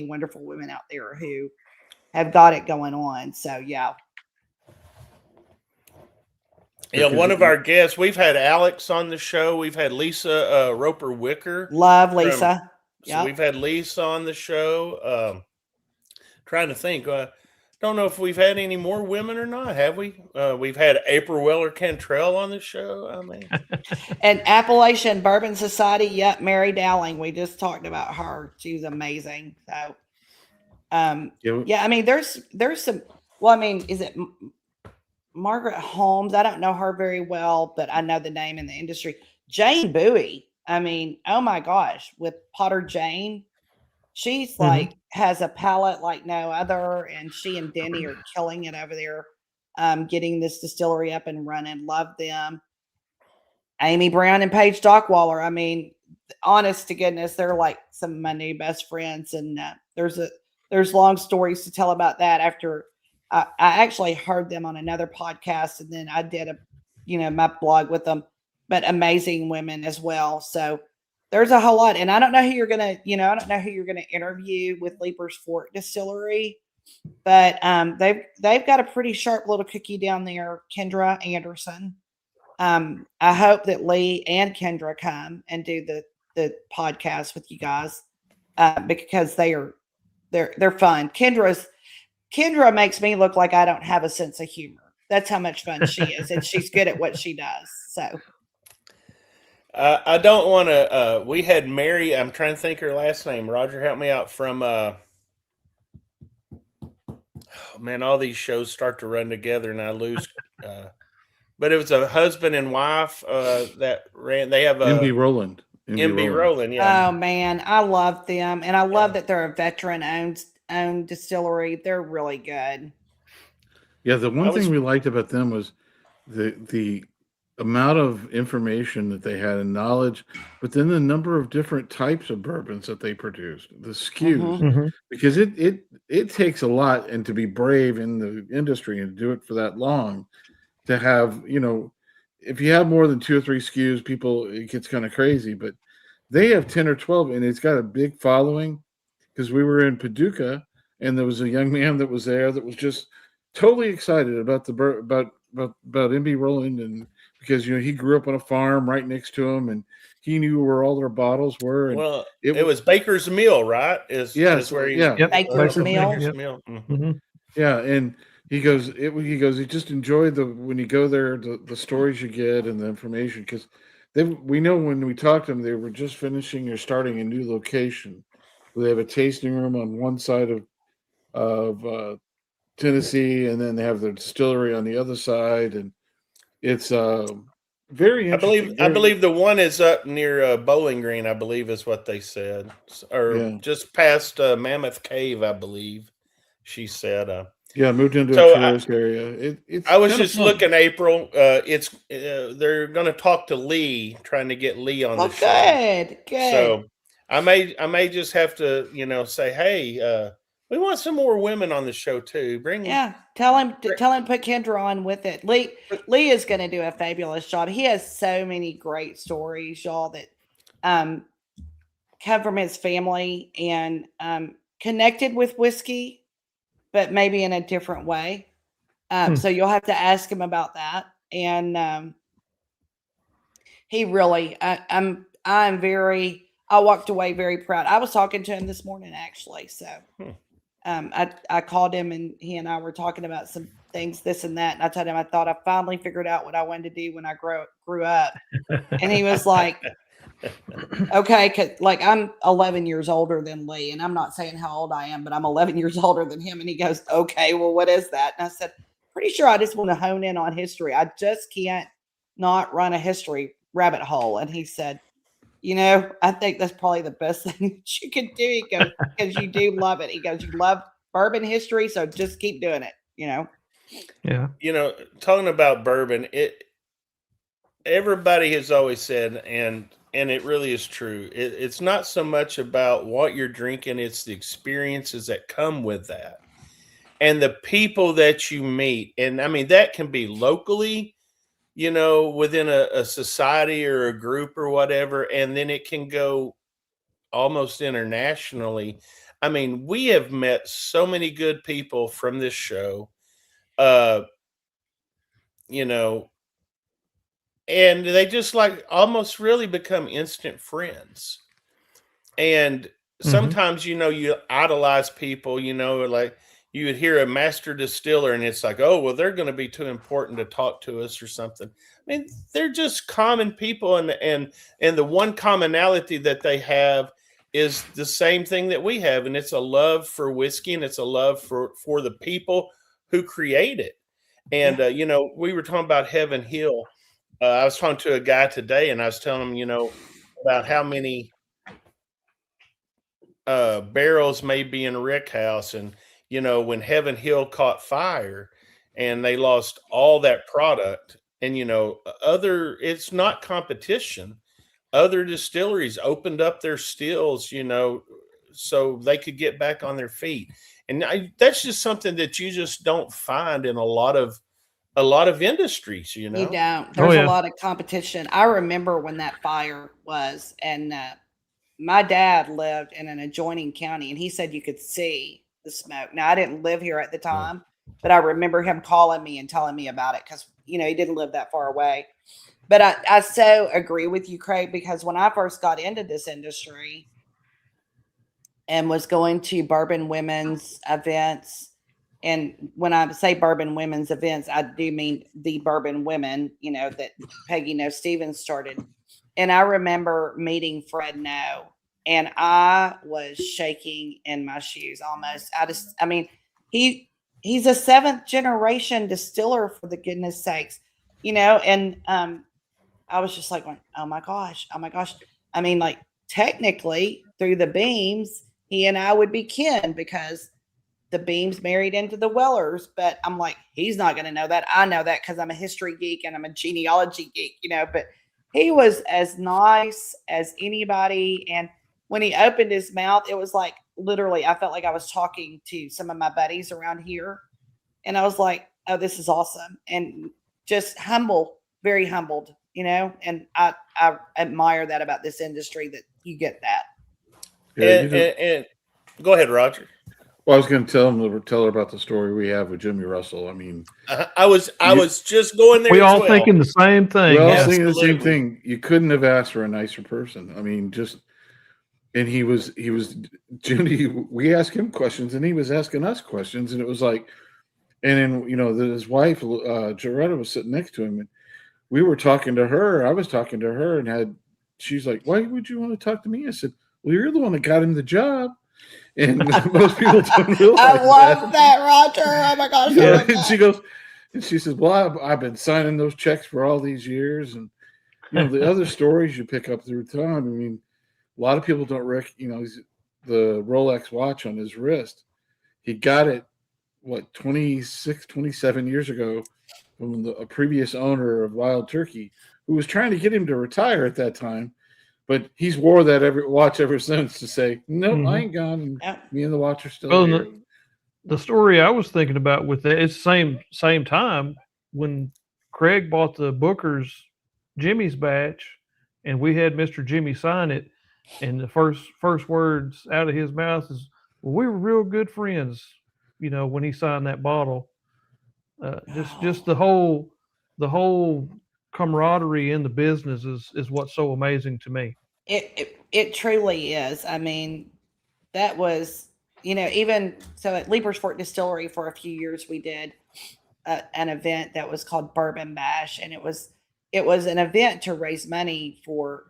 wonderful women out there who have got it going on. So, yeah. Yeah, one of our guests, we've had Alex on the show. We've had Lisa Roper Wicker. Love Lisa. So we've had Lisa on the show. Trying to think. Don't know if we've had any more women or not. Have we? We've had April Weller Cantrell on the show. I mean, and Appalachian Bourbon Society. Yep, Mary Dowling. We just talked about her. She's amazing. So, yeah. I mean, there's some. Well, I mean, is it Margaret Holmes? I don't know her very well, but I know the name in the industry. Jane Bowie. I mean, oh my gosh, with Potter Jane, she's like has a palate like no other, and she and Denny are killing it over there, getting this distillery up and running. Love them. Amy Brown and Paige Dockwaller. I mean, honest to goodness, they're like some of my new best friends, and there's long stories to tell about that. After I actually heard them on another podcast, and then I did my blog with them. But amazing women as well. So there's a whole lot. And I don't know who you're gonna interview with Leaper's Fork Distillery, but they've got a pretty sharp little cookie down there, Kendra Anderson. I hope that Lee and Kendra come and do the podcast with you guys, because they're fun. Kendra makes me look like I don't have a sense of humor. That's how much fun she is, and she's good at what she does. So. I don't want to. We had Mary. I'm trying to think her last name. Roger, help me out. From man, all these shows start to run together, and I lose. But it was a husband and wife that ran. They have MB Roland. MB Roland. Yeah. Oh man, I love them, and I love that they're a veteran owned distillery. They're really good. Yeah, the one thing we liked about them was the amount of information that they had and knowledge, but then the number of different types of bourbons that they produced, the SKUs, because it takes a lot, and to be brave in the industry and do it for that long, to have, if you have more than 2 or 3 SKUs, it gets kind of crazy. But they have 10 or 12, and it's got a big following. Because we were in Paducah, and there was a young man that was there that was just totally excited about about MB Roland, and because he grew up on a farm right next to him, and he knew where all their bottles were. And Well, it was Baker's Mill, right? Is where he Yep. Baker's Mill. Baker's Yep. Mill. Mm-hmm. Yeah, and he goes, he just enjoyed when you go there, the stories you get and the information, because we know when we talked to them, they were just finishing or starting a new location. They have a tasting room on one side of Tennessee, and then they have their distillery on the other side, and it's very interesting. I believe the one is up near Bowling Green. I believe is what they said, or just past Mammoth Cave. I believe she said. Moved into So a tourist area. I was just looking, April. They're going to talk to Lee, trying to get Lee on the show. Good. So I may just have to, say, hey, we want some more women on the show too. Tell him to put Kendra on with it. Lee is going to do a fabulous job. He has so many great stories, y'all, that come from his family and connected with whiskey, but maybe in a different way. So you'll have to ask him about that. And he really, I walked away very proud. I was talking to him this morning, actually. So I called him, and he and I were talking about some things, this and that. And I told him I thought I finally figured out what I wanted to do when I grew up. And he was like, okay, 'cause like I'm 11 years older than Lee, and I'm not saying how old I am, but I'm 11 years older than him. And he goes, okay, well, what is that? And I said, pretty sure I just want to hone in on history. I just can't not run a history rabbit hole. And he said, I think that's probably the best thing that you can do. He goes, because you do love it. He goes, you love bourbon history, so just keep doing it, Yeah. Talking about bourbon, everybody has always said, and it really is true. It's not so much about what you're drinking, it's the experiences that come with that. And the people that you meet. And I mean, that can be locally, within a society or a group or whatever. And then it can go almost internationally. I mean, we have met so many good people from this show, and they just like almost really become instant friends. And sometimes, you idolize people, like you would hear a master distiller and it's like, oh, well, they're going to be too important to talk to us or something. I mean, they're just common people. And the one commonality that they have is the same thing that we have. And it's a love for whiskey, and it's a love for the people who create it. And, we were talking about Heaven Hill. I was talking to a guy today, and I was telling him, about how many barrels may be in Rick House. And, when Heaven Hill caught fire and they lost all that product, and, it's not competition. Other distilleries opened up their stills, so they could get back on their feet. And that's just something that you just don't find in a lot of industries, You don't. There's a lot of competition. I remember when that fire was, and my dad lived in an adjoining county, and he said you could see the smoke. Now, I didn't live here at the time, but I remember him calling me and telling me about it because, he didn't live that far away. But I so agree with you, Craig, because when I first got into this industry and was going to bourbon women's events, and when I say bourbon women's events, I do mean the bourbon women, that Peggy Stevens started. And I remember meeting Fred No, and I was shaking in my shoes almost. He's a 7th generation distiller, for the goodness sakes, and I was just like, oh my gosh. I mean, like, technically through the Beams, he and I would be kin because the Beams married into the Wellers, but I'm like, he's not going to know that. I know that because I'm a history geek and I'm a genealogy geek, but he was as nice as anybody. And when he opened his mouth, it was like, literally, I felt like I was talking to some of my buddies around here. And I was like, oh, this is awesome. And just humble very humbled, and I admire that about this industry, that you get that. Yeah, And go ahead, Roger. well, I was going to tell her about the story we have with Jimmy Russell. I mean, I was just going there. We as all well. thinking the same thing. we're all Yeah. thinking the same Absolutely. thing. You couldn't have asked for a nicer person. I mean, and he was Jimmy. We asked him questions, and he was asking us questions, and it was like, and then his wife Jaretta was sitting next to him, and we were talking to her. I was talking to her, and she's like, "Why would you want to talk to me?" I said, "Well, you're the one that got him the job." And most people don't realize I love that, Roger. Oh my gosh. I Yeah, love and that. she goes, and she says, "Well, I've been signing those checks for all these years, and the other stories you pick up through time. I mean, a lot of people don't the Rolex watch on his wrist. He got it 26, 27 years ago from a previous owner of Wild Turkey, who was trying to get him to retire at that time." But he's wore that watch ever since to say, "Nope, I ain't gone. And Yep. me and the watch are still Well, here." the story I was thinking about with that, it's same time when Craig bought the Booker's Jimmy's batch, and we had Mr. Jimmy sign it, and the first words out of his mouth is, "Well, we were real good friends," when he signed that bottle. Just the whole camaraderie in the business is what's so amazing to me. It truly is. I mean, that was, even so at Leapers Fort Distillery for a few years, we did an event that was called Bourbon Bash, and it was an event to raise money for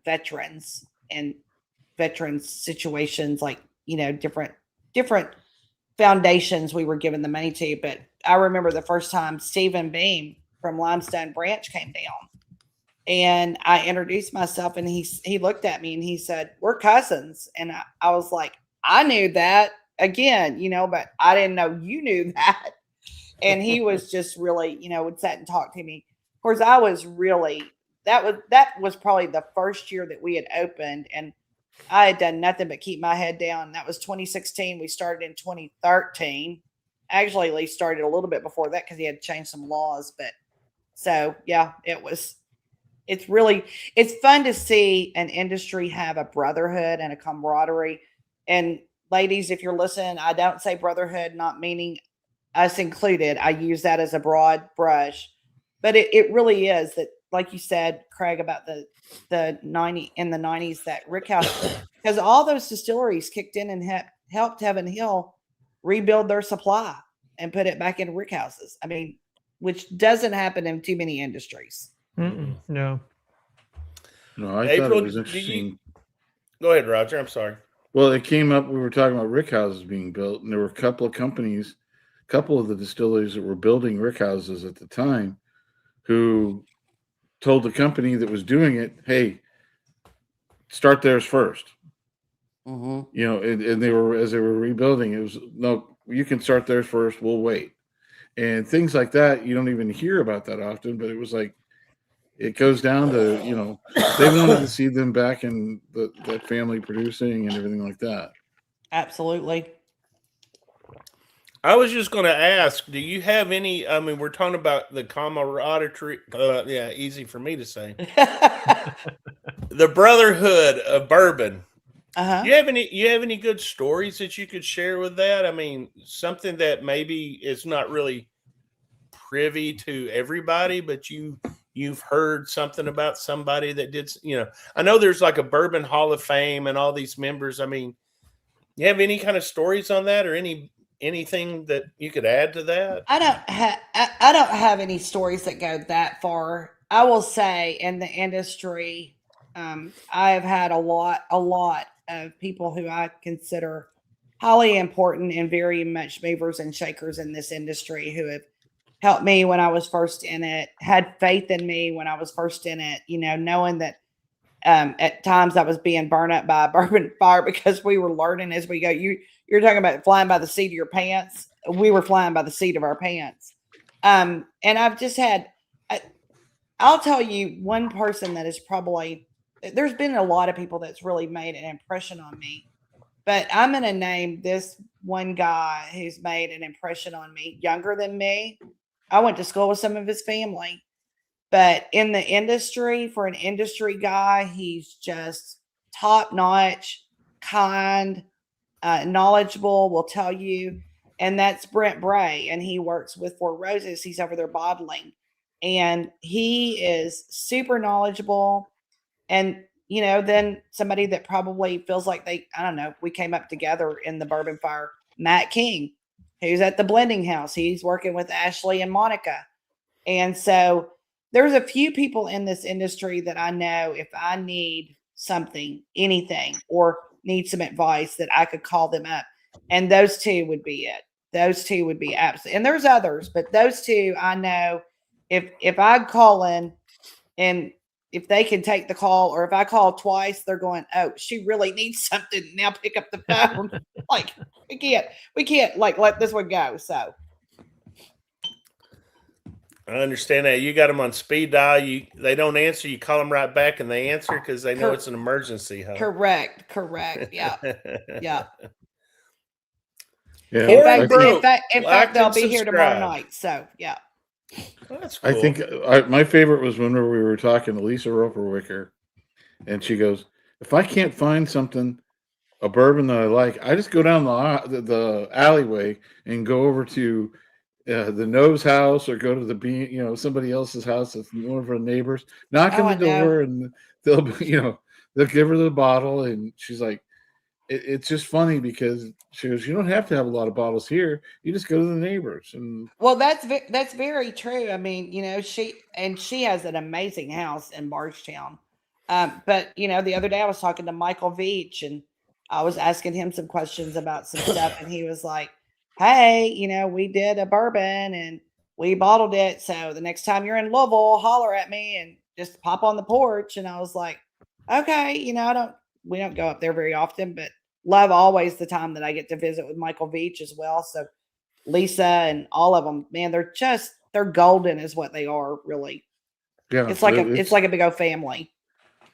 veterans and veterans situations, like different foundations we were giving the money to. But I remember the first time Stephen Beam from Limestone Branch came down, and I introduced myself, and he looked at me and he said, "We're cousins." And I was like, "I knew that again, but I didn't know you knew that." And he was just really, would sit and talk to me. Of course, I was really, that was probably the first year that we had opened, and I had done nothing but keep my head down. That was 2016. We started in 2013. Actually, Lee started a little bit before that because he had changed some laws. But so yeah, it's fun to see an industry have a brotherhood and a camaraderie. And ladies, if you're listening, I don't say brotherhood, not meaning us included. I use that as a broad brush, but it really is that, like you said, Craig, about the 90s, that Rick House, because all those distilleries kicked in and helped Heaven Hill rebuild their supply and put it back in Rick Houses. I mean, which doesn't happen in too many industries. No. No, I thought April, it was interesting. Go ahead, Roger. I'm sorry. Well, it came up. We were talking about rick houses being built, and there were a couple of companies, a couple of the distilleries that were building rick houses at the time, who told the company that was doing it, "Hey, start theirs first." Mm-hmm. And they were, as they were rebuilding, it was, "No, you can start theirs first. We'll wait." And things like that, you don't even hear about that often. But it was like, it goes down to, they wanted to see them back in that family producing and everything like that. Absolutely. I was just going to ask, do you have any? I mean, we're talking about the camaraderie. Yeah, easy for me to say. The brotherhood of bourbon. Uh-huh. You have any good stories that you could share with that? I mean, something that maybe is not really privy to everybody, but you've heard something about somebody that did. I know there's like a Bourbon Hall of Fame and all these members. I mean, you have any kind of stories on that, or anything that you could add to that? I don't have any stories that go that far. I will say, in the industry, I have had a lot of people who I consider highly important and very much movers and shakers in this industry, who have helped me when I was first in it, had faith in me when I was first in it, knowing that at times I was being burned up by a bourbon fire because we were learning as we go. You're talking about flying by the seat of your pants. We were flying by the seat of our pants. And I've just had, I'll tell you one person that is probably, there's been a lot of people that's really made an impression on me, but I'm going to name this one guy who's made an impression on me, younger than me. I went to school with some of his family, But in the industry, for an industry guy, he's just top notch, kind, knowledgeable, will tell you. And that's Brent Bray. And he works with Four Roses. He's over there bottling. And he is super knowledgeable. And, you know, then somebody that probably feels like I don't know, we came up together in the Bourbon Fire, Matt King, who's at the blending house. He's working with Ashley and Monica. And so there's a few people in this industry that I know if I need something, anything, or need some advice that I could call them up. And those two would be it. Those two would be absolutely. And there's others, but those two I know if I call in and if they can take the call, or if I call twice, they're going, oh, she really needs something. Now pick up the phone. Like we can't like let this one go. So I understand that. You got them on speed dial. They don't answer. You call them right back, and they answer because they know it's an emergency. Huh? Correct. Yeah. Yeah. Yeah. In fact, they'll be here tomorrow night. So yeah. Well, that's cool. I think my favorite was when we were talking to Lisa Roper-Wicker, and she goes, "If I can't find something, a bourbon that I like, I just go down the alleyway and go over to the No's house or go to the somebody else's house, that's one of her neighbors, knock on the door, and they'll they'll give her the bottle, and she's like." It's just funny because she goes, you don't have to have a lot of bottles here. You just go to the neighbors. And well, that's very true. I mean, she has an amazing house in Bardstown. But the other day I was talking to Michael Veach and I was asking him some questions about some stuff, and he was like, hey, we did a bourbon and we bottled it. So the next time you're in Louisville, holler at me and just pop on the porch. And I was like, okay, we don't go up there very often, but love always the time that I get to visit with Michael Veach as well. So Lisa and all of them, man, they're golden is what they are, really. Yeah. It's like a big old family.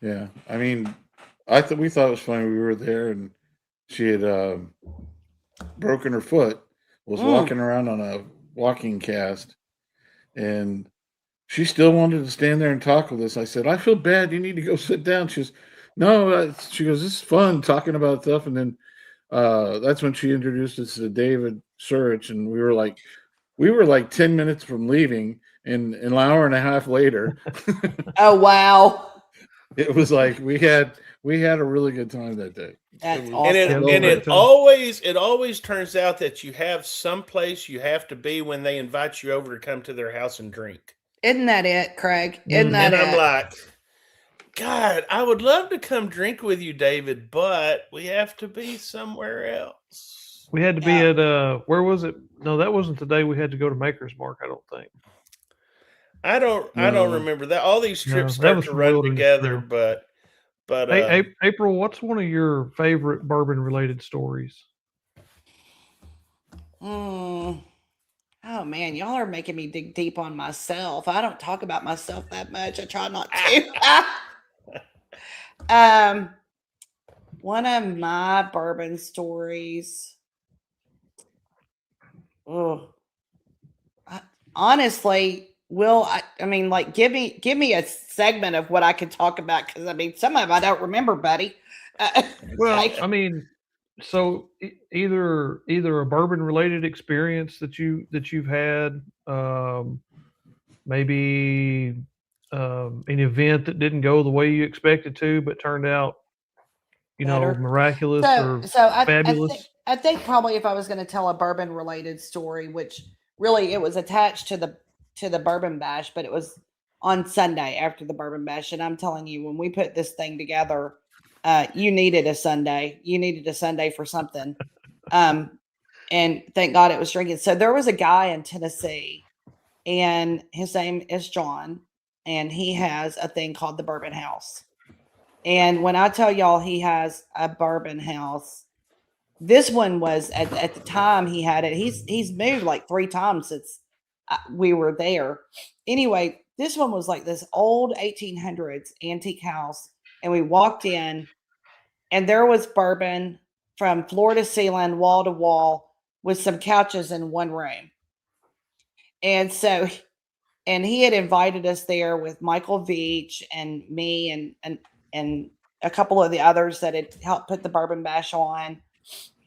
Yeah. I mean, we thought it was funny. We were there and she had broken her foot, was walking around on a walking cast, and she still wanted to stand there and talk with us. I said, I feel bad. You need to go sit down. She goes, no, she goes, this is fun talking about stuff. And then that's when she introduced us to David Surich, and we were like 10 minutes from leaving, and an hour and a half later. Oh wow! It was like we had a really good time that day. That's awesome. And it always turns out that you have some place you have to be when they invite you over to come to their house and drink. Isn't that it, Craig? Isn't that I'm like, God, I would love to come drink with you, David, but we have to be somewhere else. We had to be at where was it? No, that wasn't the day we had to go to Maker's Mark, I don't think. I don't remember that. All these trips start to run together, but hey, April, what's one of your favorite bourbon related stories? Oh man, y'all are making me dig deep on myself. I don't talk about myself that much. I try not to. One of my bourbon stories. Honestly, I mean, like, give me a segment of what I could talk about, because I mean, some of them I don't remember, buddy. Well, I mean, so either a bourbon related experience that you've had, maybe an event that didn't go the way you expected to, but turned out, miraculous or fabulous. I think probably if I was going to tell a bourbon related story, which really it was attached to the bourbon bash, but it was on Sunday after the bourbon bash. And I'm telling you, when we put this thing together, you needed a Sunday. You needed a Sunday for something. And thank God it was drinking. So there was a guy in Tennessee, and his name is John, and he has a thing called the Bourbon House. And when I tell y'all he has a bourbon house, this one was at the time he had it. He's moved like 3 times since we were there. Anyway, this one was like this old 1800s antique house. And we walked in, and there was bourbon from floor to ceiling, wall to wall, with some couches in one room. And so and he had invited us there with Michael Veach and me and a couple of the others that had helped put the Bourbon Bash on.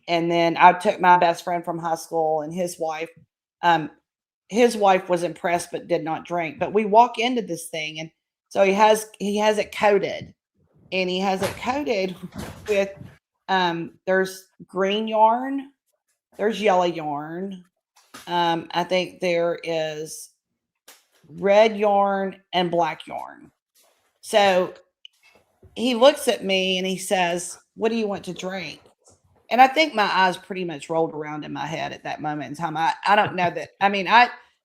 And then I took my best friend from high school and his wife. His wife was impressed but did not drink. But we walk into this thing, and so he has it coated, and he has it coated with there's green yarn, there's yellow yarn. I think there is red yarn and black yarn. So he looks at me and he says, "What do you want to drink?" And I think my eyes pretty much rolled around in my head at that moment in time. I don't know that. I mean,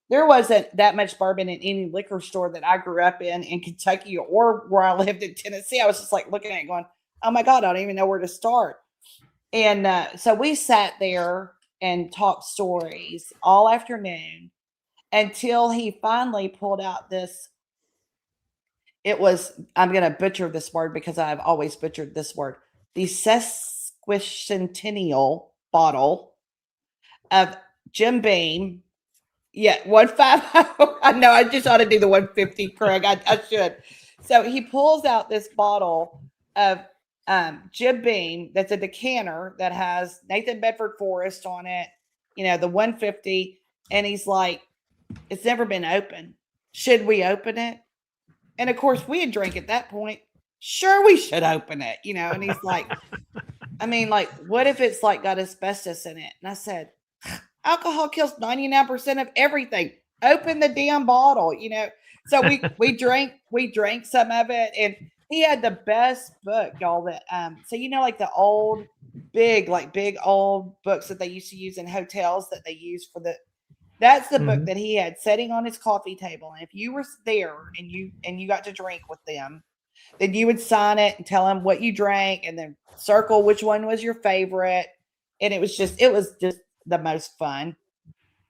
there wasn't that much bourbon in any liquor store that I grew up in Kentucky or where I lived in Tennessee. I was just like looking at it going, "Oh my God, I don't even know where to start." And so we sat there and talked stories all afternoon until he finally pulled out this. It was, I'm going to butcher this word because I've always butchered this word, the sesquicentennial bottle of Jim Beam. Yeah, 150. I know, I just ought to do the 150, Craig. I should. So he pulls out this bottle of Jim Beam that's a decanter that has Nathan Bedford Forrest on it, the 150. And he's like, "It's never been opened. Should we open it?" And of course, we had drank at that point. Sure, we should open it, and he's like, I mean, like, what if it's like got asbestos in it? And I said, alcohol kills 99% of everything. Open the damn bottle, So we drank some of it, and he had the best book, y'all. That so like the old big old books that they used to use in hotels that they use for that's the book that he had sitting on his coffee table. And if you were there and you got to drink with them, then you would sign it and tell them what you drank and then circle which one was your favorite. And it was just the most fun.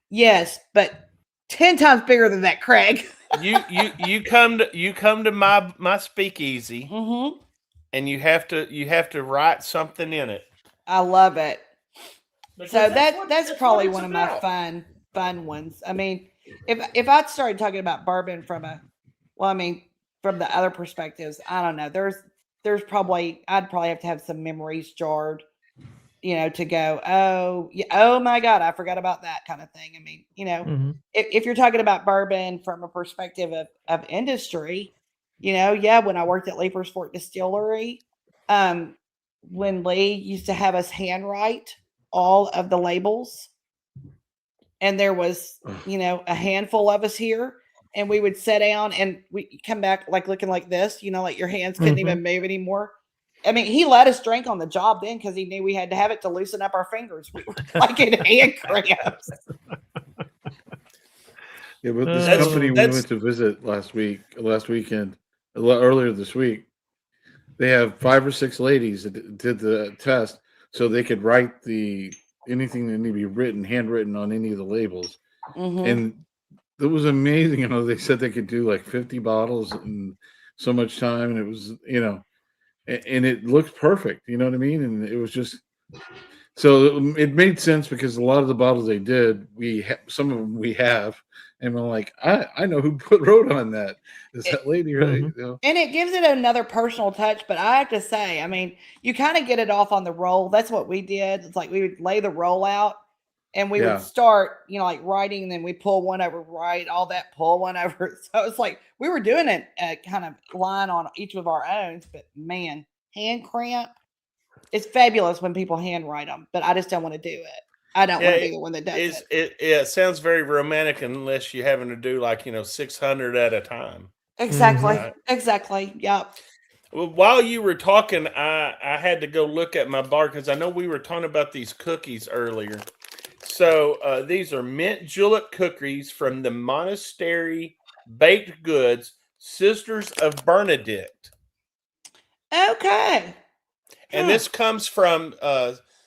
Yes, but 10 times bigger than that, Craig. you come to my speakeasy, and you have to write something in it. I love it. Because so that's probably what one of about. my fun ones. I mean, if I started talking about bourbon from the other perspectives, I don't know. There's probably I'd probably have to have some memories jarred, to go, oh my God, I forgot about that kind of thing. I mean, if you're talking about bourbon from a perspective of industry, when I worked at Leaper's Fort Distillery, when Lee used to have us handwrite all of the labels, and there was, a handful of us here, and we would sit down and we come back like looking like this, like your hands couldn't even move anymore. I mean, he let us drink on the job then because he knew we had to have it to loosen up our fingers. We were like in hand cramps. Yeah, but this company we went to visit last weekend, earlier this week, they have 5 or 6 ladies that did the test so they could write anything that need to be handwritten on any of the labels. And it was amazing. They said they could do like 50 bottles in so much time. And it was, and it looked perfect. You know what I mean? And it was just, so it made sense because a lot of the bottles they did, some of them we have. And we're like, I know who wrote on that. Is that lady, right? And it gives it another personal touch. But I have to say, I mean, you kind of get it off on the roll. That's what we did. It's like we would lay the roll out and we would start, like writing, and then we pull one over, write all that, pull one over. So it's like we were doing a kind of line on each of our own. But man, hand cramp. It's fabulous when people handwrite them, but I just don't want to do it. I don't want to be the one that does it. It sounds very romantic unless you're having to do 600 at a time. Exactly. Exactly. Yep. Well, while you were talking, I had to go look at my bar because I know we were talking about these cookies earlier. So these are mint julep cookies from the Monastery Baked Goods, Sisters of Benedict. Okay. And this comes from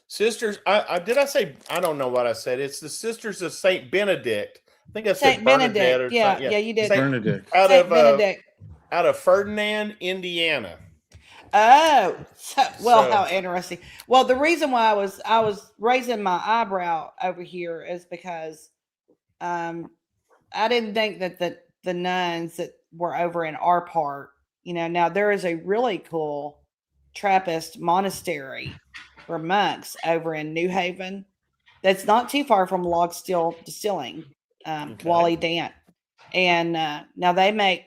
Sisters. Did I say? I don't know what I said. It's the Sisters of Saint Benedict. I think I said Saint Benedict. Yeah, you did. Saint Benedict. Benedict. Out of Ferdinand, Indiana. Oh, how interesting. Well, the reason why I was raising my eyebrow over here is because I didn't think that the nuns that were over in our part, now there is a really cool Trappist monastery for monks over in New Haven that's not too far from Log Still Distilling, Okay. Wally Dant. And now they make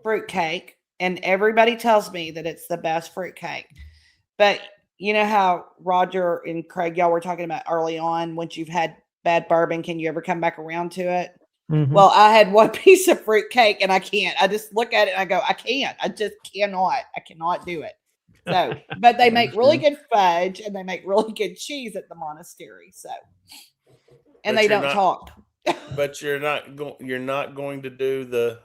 fruitcake, and everybody tells me that it's the best fruitcake. But you know how Roger and Craig, y'all were talking about early on, once you've had bad bourbon, can you ever come back around to it? Mhm. Well, I had one piece of fruitcake and I can't. I just look at it and I go, I can't. I just cannot. I cannot do it. So, but they make really good fudge and they make really good cheese at the monastery. So, and But they you're don't not- talk. But you're not going to do the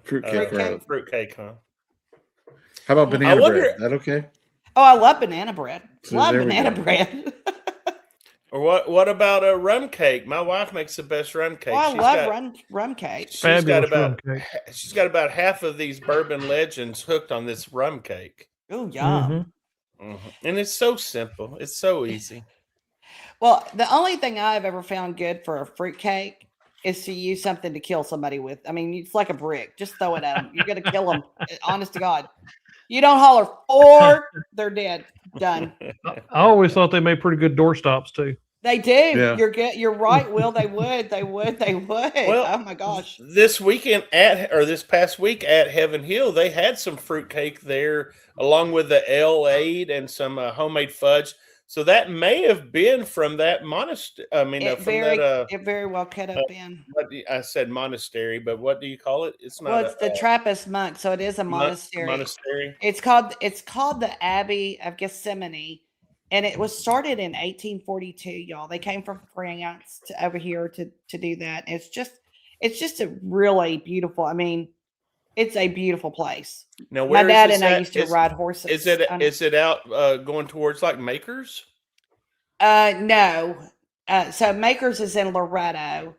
Fruitcake route. fruitcake, huh? How about banana wonder- bread? Is that okay? Oh, I love banana bread. So Love there we banana go. bread. Or what about a rum cake? My wife makes the best rum cake. Oh, I love rum cake. She's got Fabulous rum about cake. she's got about half of these bourbon legends hooked on this rum cake. Oh, yum. Mhm. And it's so simple. It's so easy. Well, the only thing I've ever found good for a fruitcake is to use something to kill somebody with. I mean, it's like a brick. Just throw it at them. You're going to kill them. Honest to God. You don't holler 4, they're dead. Done. I always thought they made pretty good doorstops too. They do. Yeah. You're good. You're right, Will. They would. Well, Oh my gosh. This past week at Heaven Hill, they had some fruitcake there along with the ale-aid and some homemade fudge. So that may have been from that monastery. I mean, It from very, that. it very well could have been. I said monastery, but what do you call it? It's not. Well, it's the Trappist monk, so it is a monastery. Monastery. It's called the Abbey of Gethsemane, and it was started in 1842. Y'all, they came from France to over here to do that. It's just a really beautiful. I mean, it's a beautiful place. Now, My where is dad this and I at? used to ride horses. Is it out going towards like Makers? No. So Makers is in Loretto.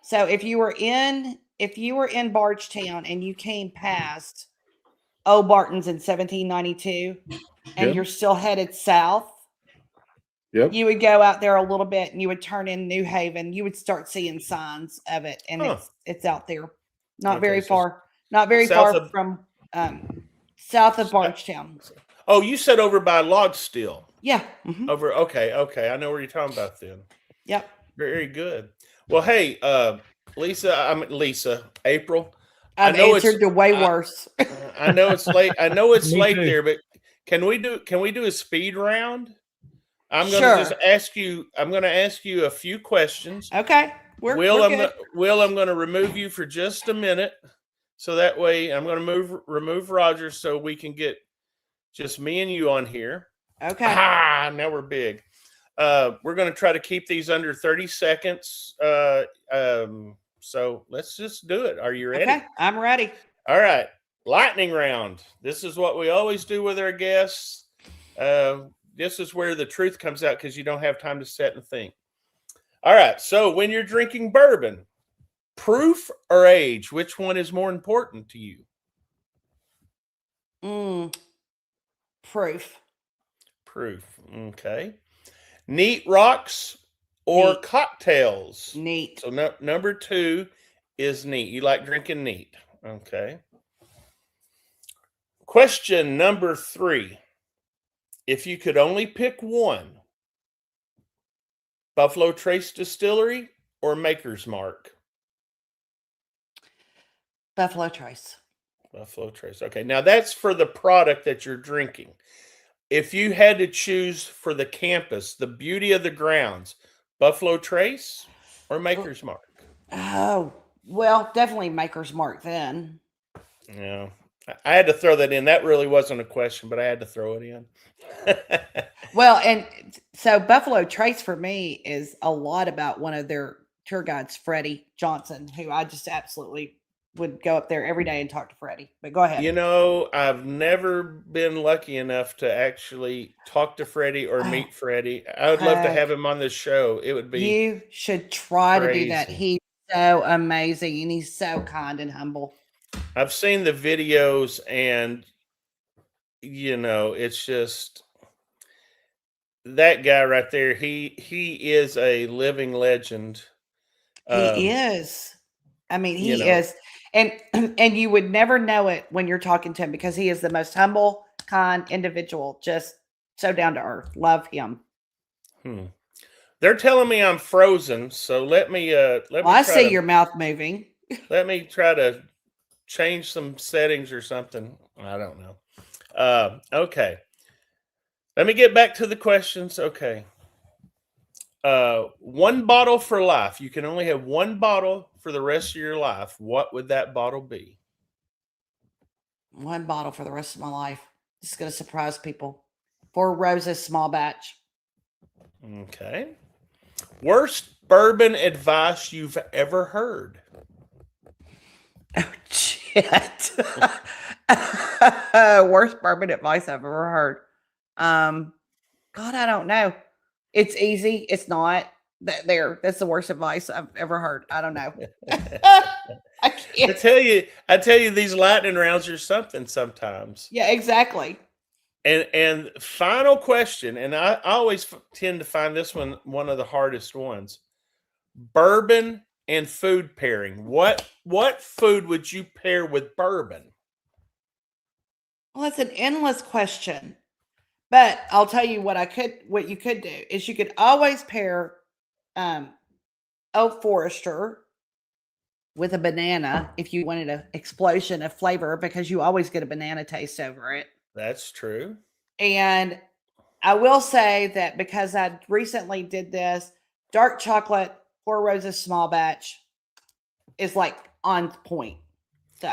So if you were in Bardstown and you came past Old Barton's in 1792 and Yep. you're still headed south, Yep. you would go out there a little bit and you would turn in New Haven. You would start seeing signs of it, and it's out there. Not Okay, very so far. Not very south far of- from south of Bardstown. Oh, you said over by Log Still. Yeah. Mhm. Over. Okay. I know where you're talking about then. Yep. Very good. Well, hey, Lisa, April. I've know answered to way worse. I know it's late. I know it's Me late too. there, but can we do a speed round? I'm going Sure. to just ask you. I'm going to ask you a few questions. Okay. We're good. I'm going to remove you for just a minute, so that way I'm going to remove Roger, so we can get just me and you on here. Okay. Now we're big. We're going to try to keep these under 30 seconds. So let's just do it. Are you ready? Okay. I'm ready. All right. Lightning round. This is what we always do with our guests. This is where the truth comes out because you don't have time to sit and think. All right. So when you're drinking bourbon, proof or age, which one is more important to you? Proof. Proof. Okay. Neat rocks or Neat. cocktails? Neat. So number 2 is neat. You like drinking neat. Okay. Question number 3. If you could only pick one, Buffalo Trace Distillery or Maker's Mark? Buffalo Trace. Buffalo Trace. Okay. Now that's for the product that you're drinking. If you had to choose for the campus, the beauty of the grounds, Buffalo Trace or Maker's Mark? Oh, well, definitely Maker's Mark then. Yeah. I had to throw that in. That really wasn't a question, but I had to throw it in. Well, and so Buffalo Trace for me is a lot about one of their tour guides, Freddie Johnson, who I just absolutely would go up there every day and talk to Freddie. But go ahead. You know, I've never been lucky enough to actually talk to Freddie or meet Freddie. I would love to have him on this show. It would be. You should try to do that. crazy. He's so amazing and he's so kind and humble. I've seen the videos, and it's just that guy right there. He is a living legend. He is. I mean, You he know. is, and and you would never know it when you're talking to him because he is the most humble, kind individual. Just so down to earth. Love him. They're telling me I'm frozen, so let me Well, I see your mouth moving. let me try to change some settings or something. I don't know. Okay. Let me get back to the questions. Okay. One bottle for life. You can only have one bottle for the rest of your life. What would that bottle be? One bottle for the rest of my life. This is going to surprise people. Four Roses small batch. Okay. Worst bourbon advice you've ever heard? Oh, shit. Worst bourbon advice I've ever heard. God, I don't know. It's easy. It's not. That's the worst advice I've ever heard. I don't know. I can't. I tell you, these lightning rounds are something sometimes. Yeah, exactly. And final question, and I always tend to find this one of the hardest ones. Bourbon and food pairing. What food would you pair with bourbon? Well, that's an endless question. But I'll tell you what you could do is you could always pair Oak Forester with a banana if you wanted an explosion of flavor because you always get a banana taste over it. That's true. And I will say that because I recently did this, dark chocolate, Four Roses small batch is like on point. So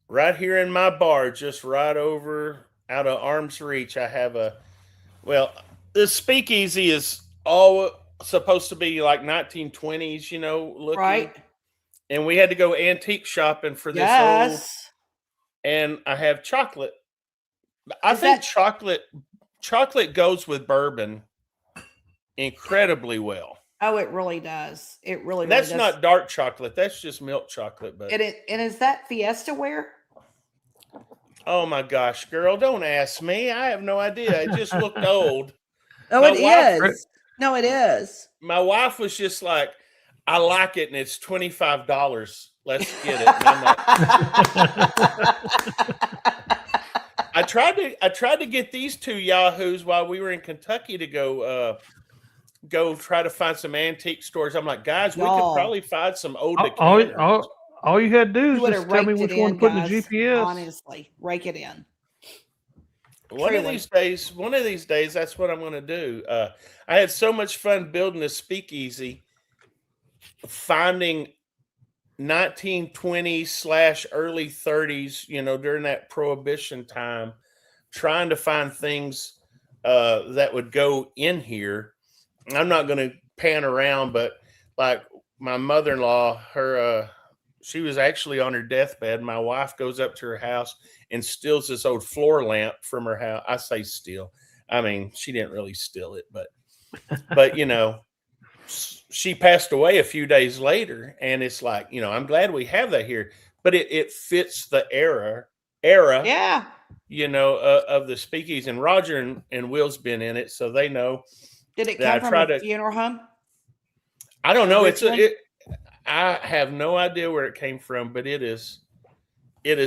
Right here in my bar, just right over out of arm's reach, I have the speakeasy is all supposed to be like 1920s, looking. right. And we had to go antique shopping for this Yes. and I have chocolate. I Is think that- chocolate goes with bourbon incredibly well. Oh, it really does. It really, And that's really does. not dark chocolate. That's just milk chocolate. But And is that Fiesta ware? oh my gosh, girl, don't ask me. I have no idea. It just looked old. Oh, My it wife- is. No, it is. My wife was just like, I like it, and it's $25. Let's get it. And I'm like, I tried to get these two yahoos while we were in Kentucky to go try to find some antique stores. I'm like, guys, we could Y'all. probably find some old All, decanters. all you had to do You is would just have tell me raked which it one in, to put in the guys. GPS. Honestly, rake it in. One of these days, that's what I'm going to do. I had so much fun building a speakeasy, finding 1920s / early 30s, during that prohibition time, trying to find things that would go in here. I'm not going to pan around, but like my mother-in-law, she was actually on her deathbed. My wife goes up to her house and steals this old floor lamp from her house. I say steal. I mean, she didn't really steal it, but she passed away a few days later, and it's like, I'm glad we have that here, but it fits the era, Yeah. of the speakeasy. And Roger and Will's been in it, so they know. Did it Yeah, come from a funeral home? I don't know. Originally? I have no idea where it came from, but it is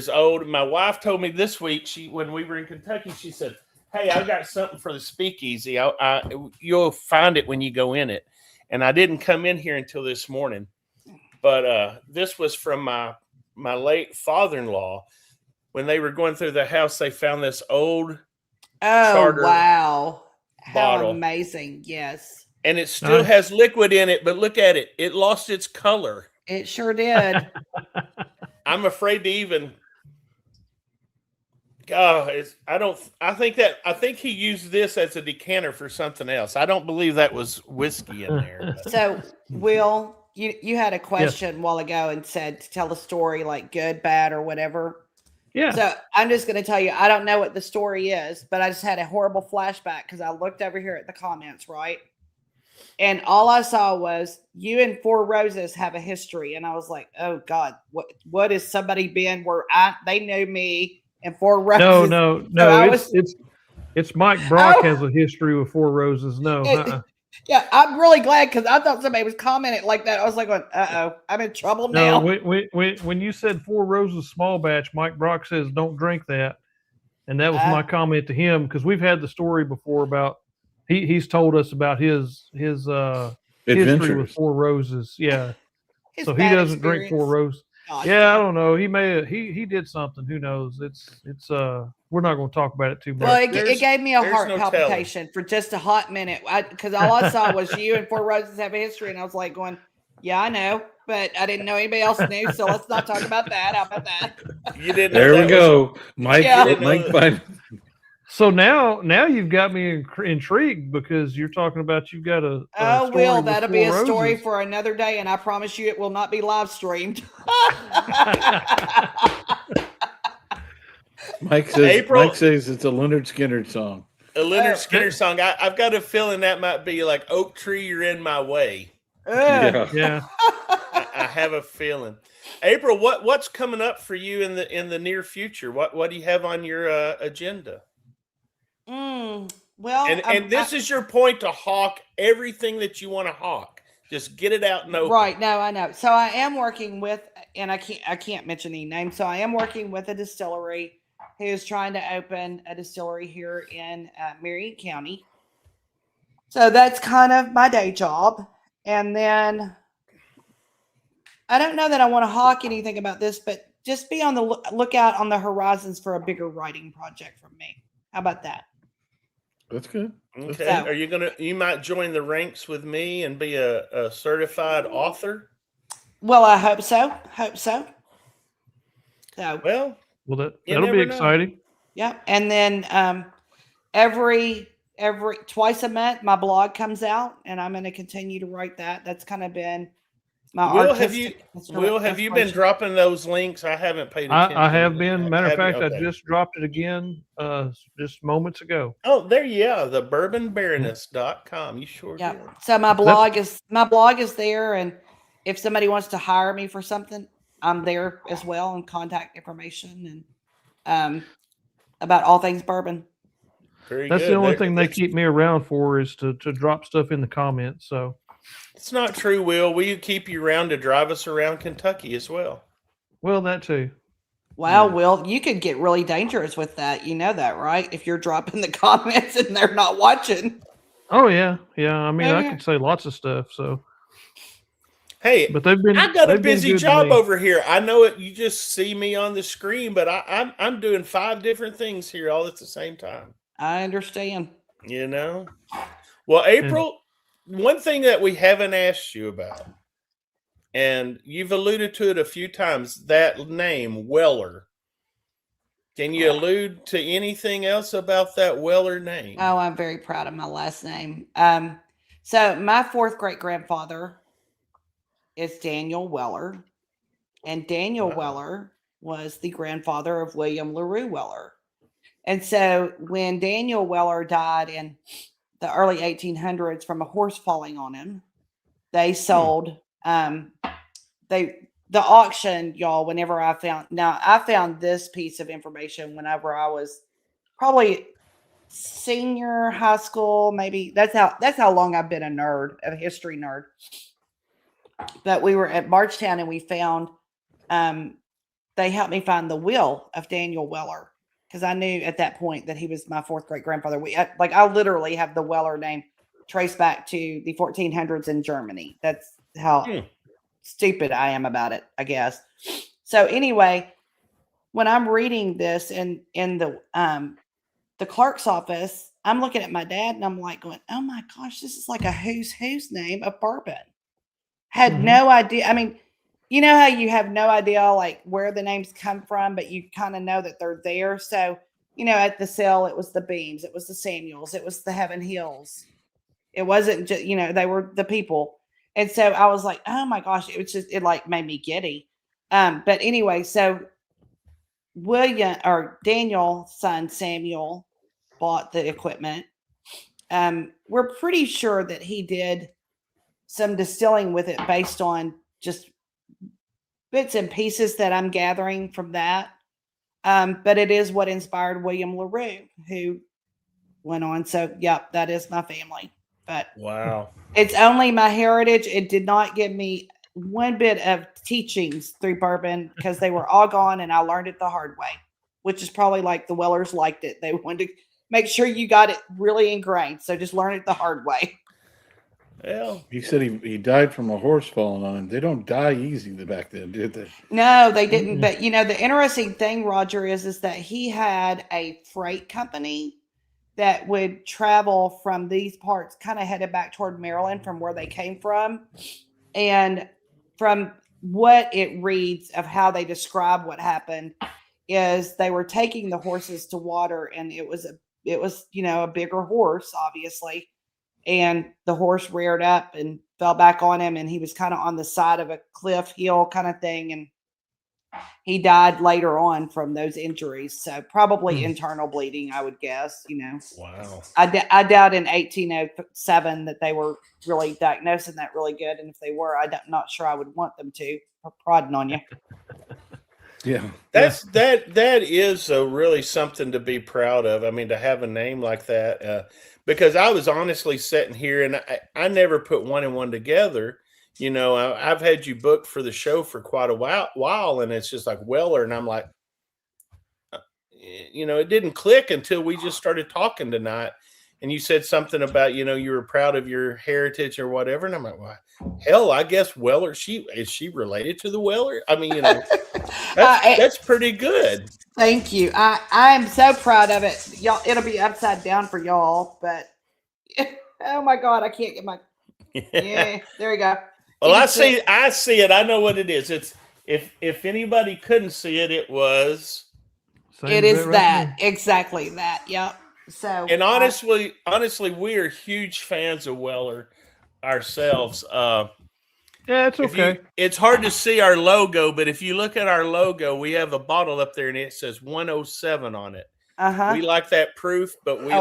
old. My wife told me this week, when we were in Kentucky, she said, "Hey, I got something for the speakeasy. You'll find it when you go in it." And I didn't come in here until this morning, but this was from my late father-in-law. When they were going through the house, they found this old Charter wow. How bottle. amazing. Yes. And it still has liquid in it, but look at it. It lost its color. It sure did. I'm afraid to even. I think he used this as a decanter for something else. I don't believe that was whiskey in there. So, Will, you had a question a while ago and said to tell the story like good, bad, or whatever. Yeah. So I'm just going to tell you, I don't know what the story is, but I just had a horrible flashback because I looked over here at the comments, right? And all I saw was you and Four Roses have a history. And I was like, oh God, what is somebody been where they knew me and Four Roses? No. So It's Mike Brock has a history with Four Roses. No. Yeah, I'm really glad because I thought somebody was commenting like that. I was like, "Uh oh, I'm in trouble No, now." when you said Four Roses small batch, Mike Brock says don't drink that, and that was my Uh, comment to him because we've had the story before about he's told us about his history with Adventures. Four Roses. Yeah, his so he bad doesn't drink Four experience. Roses. Yeah, I Gotcha. don't know. He may have, he did something. Who knows? It's we're not going to talk about it too Well, much. it gave me a There's heart no telling. palpitation for just a hot minute because all I saw was you and Four Roses have a history, and I was like, going, "Yeah, I know," but I didn't know anybody else knew. So let's not talk about that. How about that? You didn't know There we that go. Mike, Yeah. didn't know Mike, that- find, So now you've got me intrigued because you're talking about you've got a Oh, story Will, with that'll be Four a story Roses. for another day, and I promise you, it will not be live streamed. Mike says April- Mike says it's a Leonard Skinner song. A Leonard Oh. Skinner song. I've got a feeling that might be like Oak Tree, You're in My Way. Ugh. Yeah. I have a feeling. April, what's coming up for you in the near future? What do you have on your agenda? Well, And this is your point to hawk everything that you want to hawk. Just get it out and open. right. No, I know. So I am working with, and I can't mention any names. So I am working with a distillery who's trying to open a distillery here in Marion County. So that's kind of my day job. And then I don't know that I want to hawk anything about this, but just be on the lookout on the horizons for a bigger writing project from me. How about that? That's good. Okay. So- Are you might join the ranks with me and be a certified author? Well, I hope so. Hope so. So, Well, Well, You that'll be never know. exciting. yeah. And then every twice a month, my blog comes out, and I'm going to continue to write that. That's kind of been my Will, artistic. have you been inspiration. dropping those links? I haven't paid attention. I have to been. that. Matter of Have you? fact, I Okay. just dropped it again just moments ago. Oh, there you are, the bourbonbaroness.com. You sure Yeah. did. So my blog is there, and if somebody wants to hire me for something, I'm there as well, and contact information and about all things bourbon. Very That's good. the only There- thing they it's- keep me around for is to drop stuff in the comments. So It's not true, Will. We keep you around to drive us around Kentucky as well. well, that too. Wow, Will, you could get really dangerous with that. You know that, right? If you're dropping the comments and they're not watching. Oh yeah, yeah. I mean, I Yeah. could say lots of stuff. So, Hey, but they've been. I got a they've been busy good to job me. over here. I know it. You just see me on the screen, but I'm doing 5 different things here all at the same time. I understand. You know. Well, April, one thing that we haven't asked you about, and you've alluded to it a few times, that name Weller. Can you allude to anything else about that Weller name? Oh, I'm very proud of my last name. So my fourth great grandfather is Daniel Weller, and Daniel Wow. Weller was the grandfather of William LaRue Weller. And so when Daniel Weller died in the early 1800s from a horse falling on him, they sold the auction, y'all. Whenever I found this piece of information whenever I was probably senior high school, maybe that's how long I've been a history nerd. But we were at Marchtown and we found they helped me find the will of Daniel Weller, because I knew at that point that he was my fourth great grandfather. I literally have the Weller name traced back to the 1400s in Germany. That's how stupid I am about it, I guess. So anyway, when I'm reading this in the clerk's office, I'm looking at my dad and I'm like going, oh my gosh, this is like a who's name of bourbon. Had no idea. I mean, you know how you have no idea like where the names come from, but you kind of know that they're there. So, at the sale, it was the Beams, it was the Samuels, it was the Heaven Hills. It wasn't just, they were the people. And so I was like, oh my gosh, it like made me giddy. But anyway, so Daniel's son, Samuel, bought the equipment. We're pretty sure that he did some distilling with it based on just bits and pieces that I'm gathering from that. But it is what inspired William LaRue, who went on. So, yep, that is my family. But Wow. it's only my heritage. It did not give me one bit of teachings through bourbon because they were all gone and I learned it the hard way, which is probably like the Wellers liked it. They wanted to make sure you got it really ingrained. So just learn it the hard way. Well, He said he died from a horse falling on him. They don't die easy back then, did they? No, they didn't. But you know, the interesting thing, Roger, is that he had a freight company that would travel from these parts, kind of headed back toward Maryland from where they came from. And from what it reads of how they describe what happened is they were taking the horses to water, and it was you know, a bigger horse, obviously. And the horse reared up and fell back on him, and he was kind of on the side of a cliff hill kind of thing, and he died later on from those injuries. So probably internal bleeding, I would guess. You know, wow. I doubt in 1807 that they were really diagnosing that really good, and if they were, I'm not sure I would want them to. Prodding on you. Yeah. That is really something to be proud of. I mean, to have a name like that, because I was honestly sitting here and I never put one and one together. You know, I've had you booked for the show for quite a while, and it's just like Weller, and I'm like, you know, it didn't click until we just started talking tonight. And you said something about, you know, you were proud of your heritage or whatever. And I'm like, well, hell, I guess Weller, is she related to the Weller? I mean, you know, that's pretty good. Thank you. I am so proud of it. Y'all, it'll be upside down for y'all, but oh my God, I can't get my, yeah, there we go. Well, I see it. I know what it is. It's, if anybody couldn't see it, it was. It is that. Exactly that. Yep. So, and honestly, we are huge fans of Weller ourselves. Yeah, it's okay. It's hard to see our logo, but if you look at our logo, we have a bottle up there and it says 107 on it. We like that proof, but we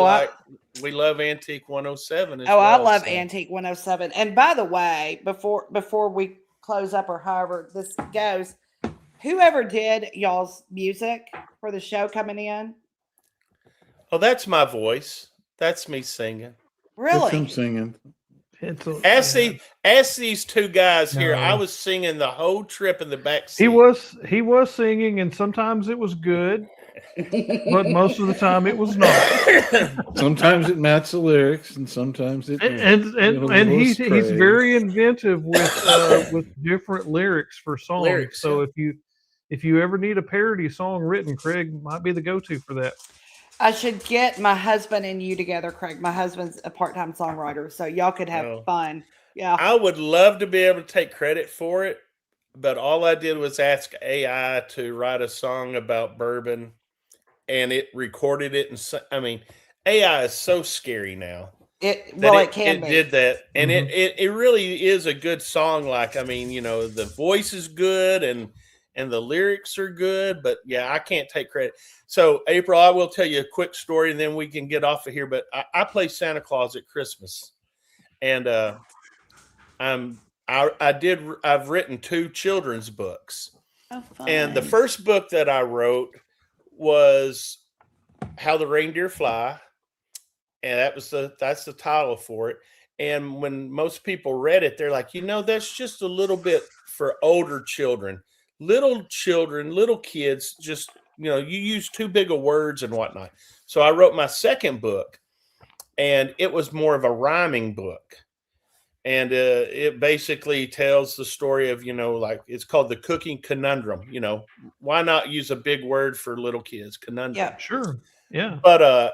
love Antique 107 as well. I love Antique 107. And by the way, before we close up or however this goes, whoever did y'all's music for the show coming in? Oh, that's my voice. That's me singing. Really? That's him singing. Ask these two guys here. I was singing the whole trip in the back seat. He was singing, and sometimes it was good, but most of the time it was not. Sometimes it matched the lyrics, and sometimes it. And he's very inventive with different lyrics for songs. So if you ever need a parody song written, Craig might be the go-to for that. I should get my husband and you together, Craig. My husband's a part-time songwriter, so y'all could have fun. Yeah. I would love to be able to take credit for it, but all I did was ask AI to write a song about bourbon, and it recorded it. And I mean, AI is so scary now. It can be. It did that, and it really is a good song. Like, I mean, you know, the voice is good and the lyrics are good, but yeah, I can't take credit. So, April, I will tell you a quick story, and then we can get off of here. But I play Santa Claus at Christmas, and I've written 2 children's books. Oh, fun. And the first book that I wrote was How the Reindeer Fly, and that's the title for it. And when most people read it, they're like, you know, that's just a little bit for older children. Little kids, just, you know, you use too big of words and whatnot. So I wrote my second book, and it was more of a rhyming book. And it basically tells the story of, you know, like, it's called The Cooking Conundrum. You know, why not use a big word for little kids? Conundrum. Yeah, sure. Yeah. But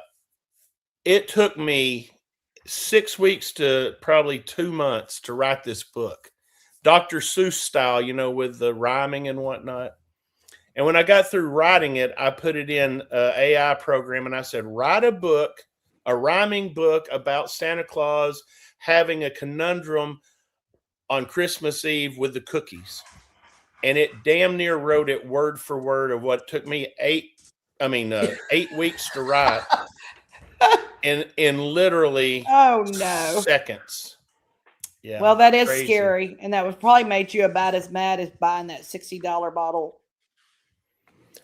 it took me 6 weeks to probably 2 months to write this book. Dr. Seuss style, you know, with the rhyming and whatnot. And when I got through writing it, I put it in an AI program, and I said, write a rhyming book about Santa Claus having a conundrum on Christmas Eve with the cookies. And it damn near wrote it word for word of what took me 8 weeks to write in literally seconds. Yeah. Well, that is crazy. scary, and that would probably made you about as mad as buying that $60 bottle.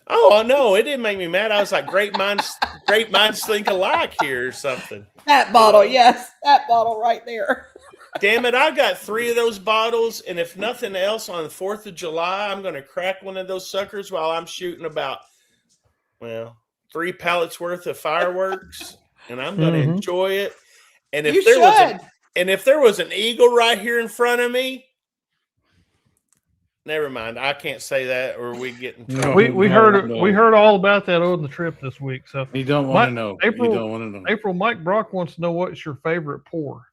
Oh no, it didn't make me mad. I was like, great minds great minds think alike here or something. That bottle, yes, that bottle right there. Damn it, I got 3 of those bottles, and if nothing else, on the 4th of July, I'm going to crack one of those suckers while I'm shooting about, 3 pallets worth of fireworks, and I'm going to enjoy it. And if You there was an eagle right here in front of me, never mind. I can't say that, or we get in trouble. We heard all about that on the trip this week. So you don't want to know. April, you don't want to know. April, Mike Brock wants to know what's your favorite pour.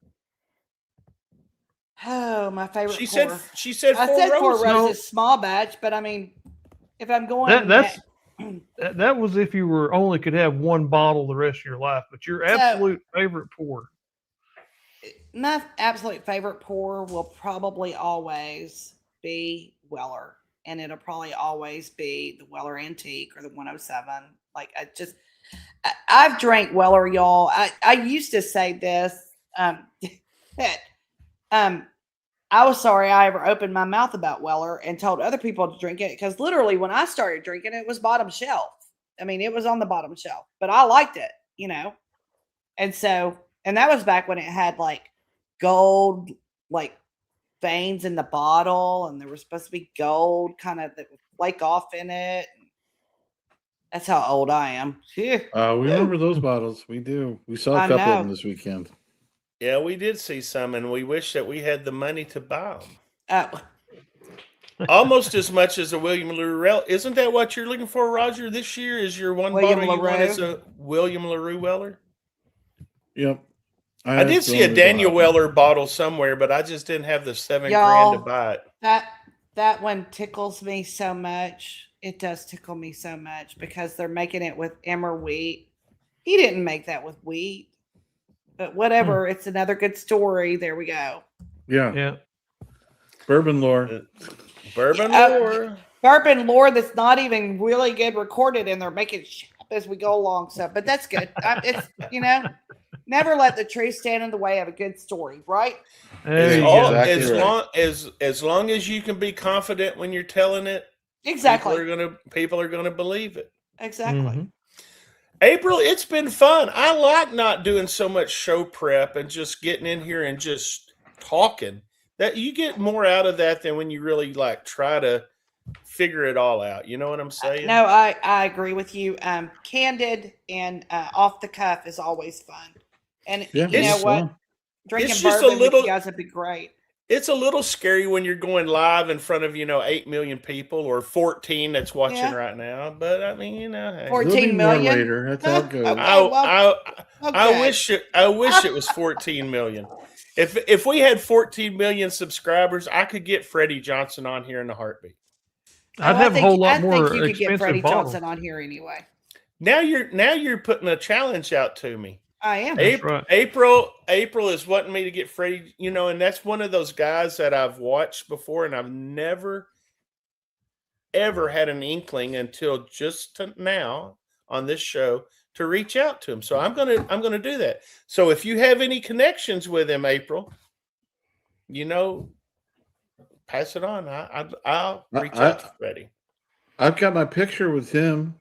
Oh, my favorite. She pour. said I Four said Four Roses. Roses, small batch, but I mean, if I'm going, That was if you were only could have one bottle the rest of your life. But your absolute favorite pour. My absolute favorite pour will probably always be Weller, and it'll probably always be the Weller Antique or the 107. Like I've drank Weller, y'all. I used to say this that I was sorry I ever opened my mouth about Weller and told other people to drink it, because literally when I started drinking it was bottom shelf. I mean, it was on the bottom shelf, but I liked it, and that was back when it had like gold like veins in the bottle, and there was supposed to be gold kind of that would flake off in it. That's how old I am. We remember those bottles. We do. We saw a couple of them this weekend. Yeah, we did see some, and we wish that we had the money to buy them. Almost as much as a William LaRue. Isn't that what you're looking for, Roger? This year is your one William bottle you want LaRue? is a William LaRue Weller? Yep. I did see a Daniel Weller bottle somewhere, but I just didn't have the $7,000 Y'all, to buy it. That one tickles me so much. It does tickle me so much because they're making it with emmer wheat. He didn't make that with wheat. But whatever, it's another good story. There we go. Yeah. Bourbon lore. Bourbon lore. Bourbon lore that's not even really good recorded, and they're making shit up as we go along. So, but that's good. It's never let the truth stand in the way of a good story, right? As long as you can be confident when you're telling it, exactly, people are gonna believe it. Exactly. Mm-hmm. April, it's been fun. I like not doing so much show prep and just getting in here and just talking. That you get more out of that than when you really like try to figure it all out. You know what I'm saying? No, I agree with you. Candid and off the cuff is always fun. And you know what? Drinking bourbon with you guys would be great. It's a little scary when you're going live in front of 8 million people or 14 that's watching right now. But I mean, 14 million later. That's how it goes. I wish it was 14 million. If we had 14 million subscribers, I could get Freddie Johnson on here in a heartbeat. I'd have a whole lot more expensive. You could get Freddie bottles. Johnson on here anyway. Now you're putting a challenge out to me. I am. April is wanting me to get Freddie, and that's one of those guys that I've watched before, and I've never, ever had an inkling until just now on this show to reach out to him. So I'm gonna do that. So if you have any connections with him, April, pass it on. I'll reach out to Freddie. I've got my picture with him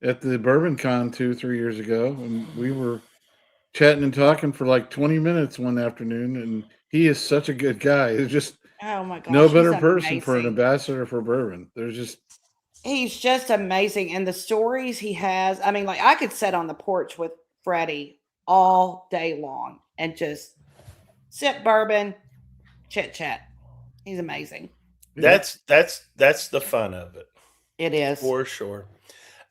at the Bourbon Con 2-3 years ago, and we were chatting and talking for like 20 minutes one afternoon, and he is such a good guy. It's just oh my gosh, no better person for an ambassador for bourbon. He's just amazing, and the stories he has. I mean, like I could sit on the porch with Freddie all day long and just sip bourbon, chit chat. He's amazing. That's the fun of it. It is for sure.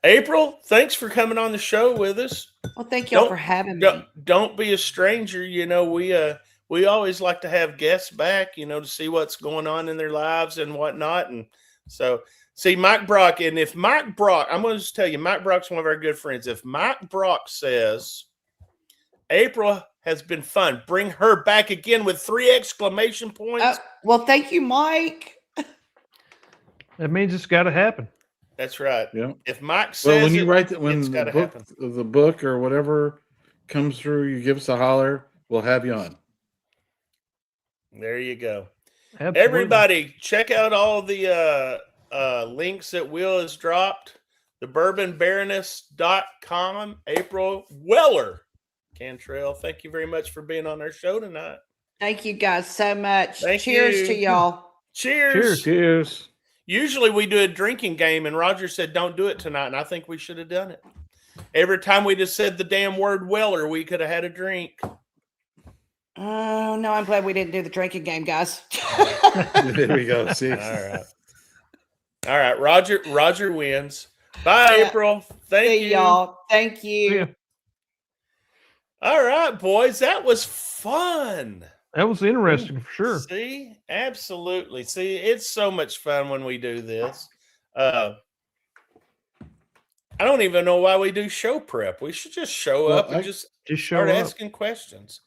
April, thanks for coming on the show with us. Well, thank y'all for having me. Don't be a stranger. We always like to have guests back, to see what's going on in their lives and whatnot. And so, see, Mike Brock, and if Mike Brock, I'm going to just tell you, Mike Brock's one of our good friends. If Mike Brock says April has been fun, bring her back again with 3 exclamation points. Well, thank you, Mike. That means it's got to happen. That's right. Yeah. If Mike says when you write the book or whatever comes through, you give us a holler. We'll have you on. There you go. Absolutely. Everybody, check out all the links that Will has dropped. the bourbonbaroness.com, April Weller. Cantrell, thank you very much for being on our show tonight. Thank you guys so much. Thank Cheers to you. y'all. Cheers. Cheers. Usually we do a drinking game, and Roger said, don't do it tonight, and I think we should have done it. Every time we just said the damn word Weller, we could have had a drink. Oh, no, I'm glad we didn't do the drinking game, guys. There we go. See? All right. Roger wins. Bye, Yeah. April. Thank See you. y'all. Thank you. Yeah. All right, boys. That was fun. That was interesting for sure. See? Absolutely. See, it's so much fun when we do this. I don't even know why we do show prep. We should just show up and just Just show start up. asking questions.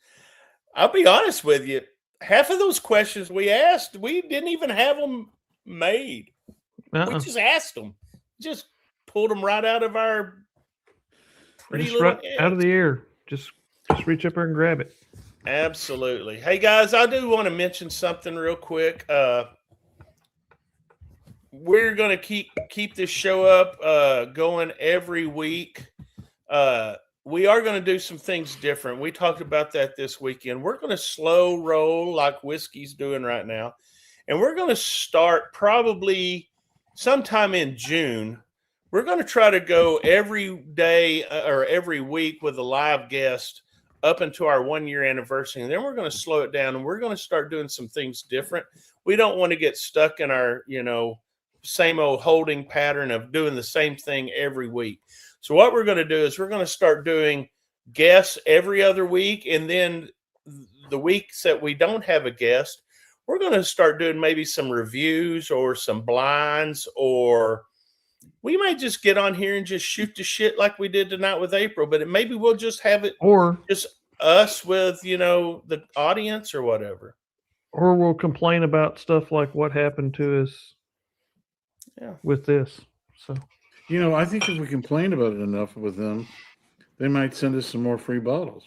I'll be honest with you. Half of those questions we asked, we didn't even have them made. We just asked them. Just pulled them right out of our pretty Just little right out of the air. Just reach up there and grab it. Absolutely. Hey guys, I do want to mention something real quick. We're going to keep this show up going every week. We are going to do some things different. We talked about that this weekend. We're going to slow roll like whiskey's doing right now. And we're going to start probably sometime in June. We're going to try to go every day or every week with a live guest up until our 1 year anniversary. And then we're going to slow it down and we're going to start doing some things different. We don't want to get stuck in our, same old holding pattern of doing the same thing every week. So what we're going to do is we're going to start doing guests every other week. And then the weeks that we don't have a guest, we're going to start doing maybe some reviews or some blinds, or we might just get on here and just shoot the shit like we did tonight with April, but maybe we'll just have it Or just us with, the audience or whatever. Or we'll complain about stuff like what happened to us with this. So, I think if we complain about it enough with them, they might send us some more free bottles.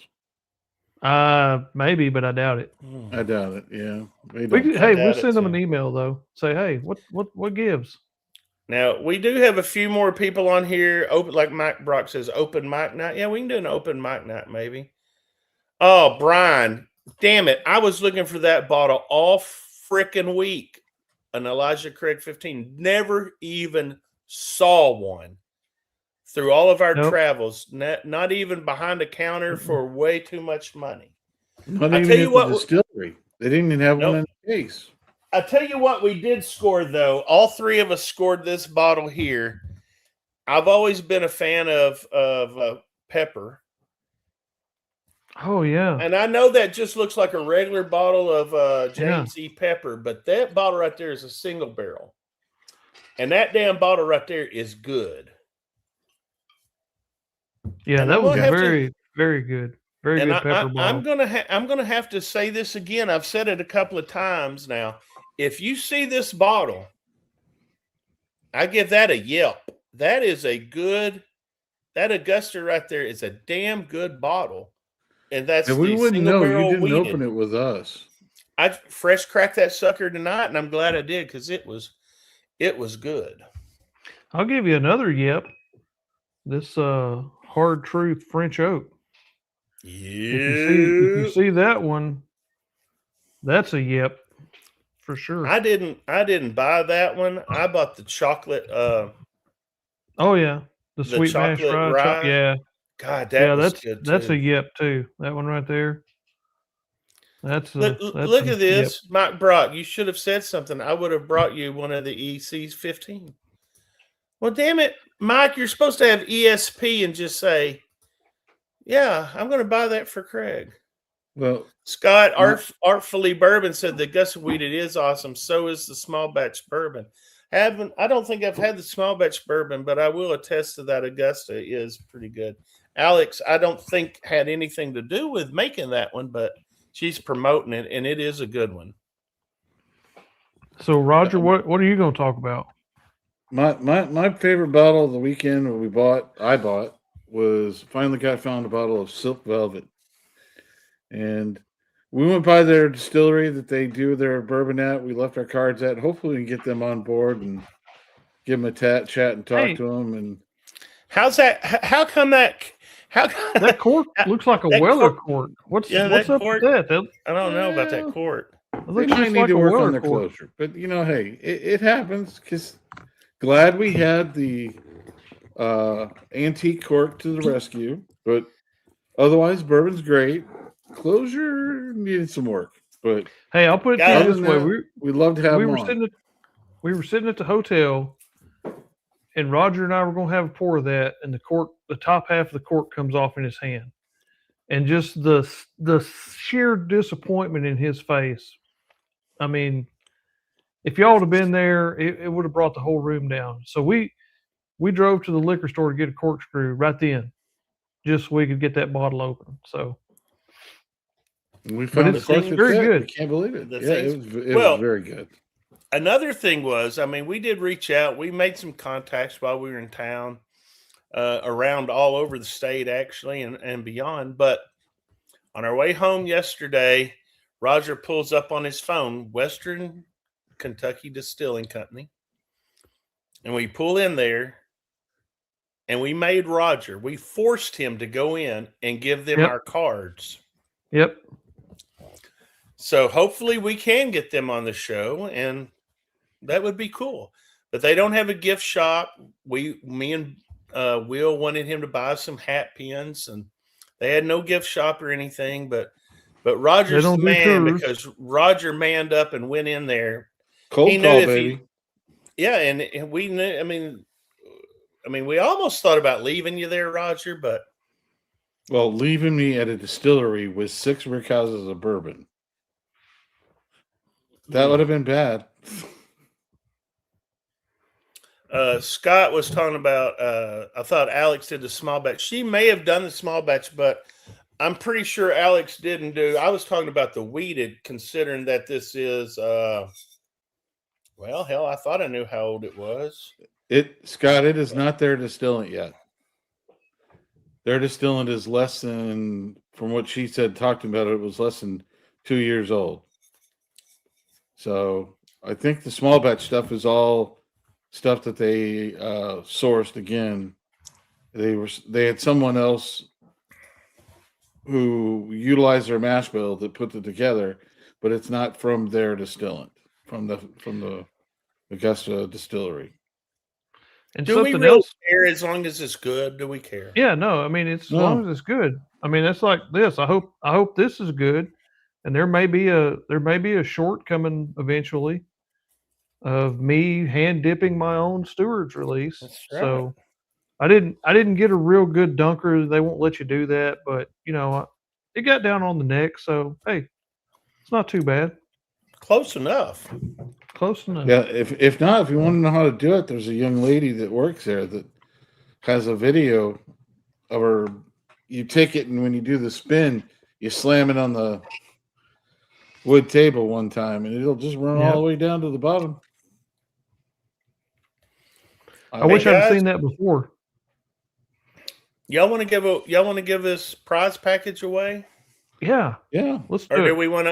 maybe, but I doubt it. I doubt it. Yeah. We'll send them an email though. Say, hey, what gives? Now, we do have a few more people on here. Open, like Mike Brock says, open mic night. Yeah, we can do an open mic night maybe. Oh, Brian, damn it. I was looking for that bottle all freaking week. An Elijah Craig 15. Never even saw one through all of our travels. Not even behind a counter for way too much money. Not even at the distillery. They didn't even have one in the case. I tell you what we did score, though. All three of us scored this bottle here. I've always been a fan of pepper. Oh, yeah. And I know that just looks like a regular bottle of James E. Pepper, but that bottle right there is a single barrel. And that damn bottle right there is good. Yeah, that was very, very good. Very good pepper bottle. I'm gonna have to say this again. I've said it a couple of times now. If you see this bottle, I give that a Yelp. That is that Augusta right there is a damn good bottle. And that's we wouldn't know. You didn't open it with us. I fresh cracked that sucker tonight, and I'm glad I did because it was good. I'll give you another Yep. This Hard Truth French Oak. Yeah. If you see that one, that's a Yep for sure. I didn't buy that one. I bought the chocolate. Oh yeah, the sweet mashed rye. Yeah. God, that's good too. That's a Yep too. That one right there. Look at this, Yep. Mike Brock. You should have said something. I would have brought you one of the EC's 15. Well, damn it, Mike, you're supposed to have ESP and just say, "Yeah, I'm going to buy that for Craig." Well, Scott Artfully Bourbon said the Augusta Wheated is awesome. So is the small batch bourbon. I don't think I've had the small batch bourbon, but I will attest to that. Augusta is pretty good. Alex, I don't think had anything to do with making that one, but she's promoting it, and it is a good one. So, Roger, what are you going to talk about? My favorite bottle of the weekend I bought was found a bottle of Silk Velvet, and we went by their distillery that they do their bourbon at. We left our cards at. Hopefully, we can get them on board and give them a chat and talk to them. And How's that? How come that? How That cork looks like a That Weller cork- cork. What's Yeah, what's that up cork- with that? That I don't know about that Well, court. They looks might just need like to a work Weller on their cork. closure, but hey, it happens. Because glad we had the antique cork to the rescue, but otherwise, bourbon's great. Closure needed some work, but Hey, I'll put it to Guys, you other this than way: that, we'd love to have we them were on. sitting at the hotel, and Roger and I were going to have a pour of that, and the top half of the cork comes off in his hand, and just the sheer disappointment in his face. I mean, if y'all would have been there, it would have brought the whole room down. So we drove to the liquor store to get a corkscrew right then, just so we could get that bottle open. So, We but found a it's cork that very fit. good. We can't believe it. The Yeah, it things- was well, very good. Another thing was, I mean, we did reach out. We made some contacts while we were in town, around all over the state, actually, and beyond. But on our way home yesterday, Roger pulls up on his phone, Western Kentucky Distilling Company, and we pull in there, and we forced him to go in and give them Yep. our cards. Yep. So hopefully we can get them on the show, and that would be cool. But they don't have a gift shop. Me and Will wanted him to buy some hat pins, and they had no gift shop or anything. But Roger's the don't do man, tours. because Roger manned up and went in there. Cold He knew call, if baby. and we knew. I mean, we almost thought about leaving you there, Roger, but Well, leaving me at a distillery with 6 rickhouses of bourbon. That would have been bad. Scott was talking about. I thought Alex did the small batch. She may have done the small batch, but I'm pretty sure Alex didn't do. I was talking about the weeded, considering that this is. Well, hell, I thought I knew how old it was. Scott, it is not their distillant yet. Their distillant is less than, from what she said, talking about it was less than 2 years old. So I think the small batch stuff is all stuff that they sourced again. They had someone else who utilized their mash bill that put it together, but it's not from their distillant, from the Augusta distillery. And Do we something really else. care as long as it's good? Do we care? Yeah, no, I mean it's as No. long as it's good. I mean it's like this. I hope this is good, and there may be a short coming eventually of me hand dipping my own steward's release. That's right. So I didn't get a real good dunker. They won't let you do that, but it got down on the neck. So hey, it's not too bad. Close enough. Close enough. Yeah, if not, if you want to know how to do it, there's a young lady that works there that has a video of her. You take it, and when you do the spin, you slam it on the wood table one time, and it'll just run all the way down to the bottom. I wish I'd guys, seen that before. Y'all want to give this prize package away? Yeah, Yeah. let's Or do do it. we want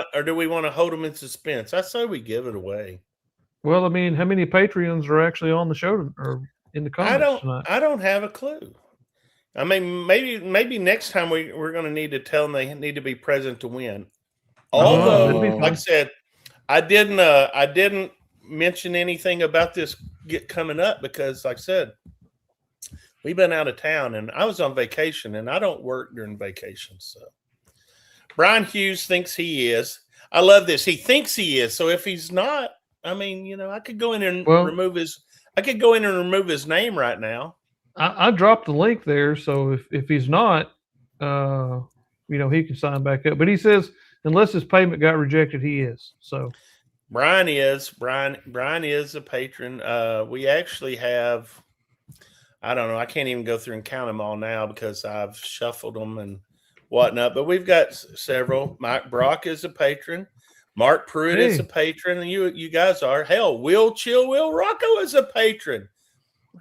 to hold them in suspense? I say we give it away. Well, I mean, how many Patreons are actually on the show or in the comments tonight? I don't have a clue. I mean, maybe next time we're going to need to tell them they need to be present to win. Although, that'd be like I fun. said, I didn't mention anything about this coming up because, like I said, we've been out of town and I was on vacation and I don't work during vacation. So Brian Hughes thinks he is. I love this. He thinks he is. So if he's not, I mean, I could go in and remove his name right now. I dropped the link there, so if he's not, he can sign back up. But he says unless his payment got rejected, he is. So Brian is a patron. We actually have, I don't know, I can't even go through and count them all now because I've shuffled them and whatnot. But we've got several. Mike Brock is a patron. Mark Pruitt is a patron, and you guys are. Hell, Will Rocco is a patron.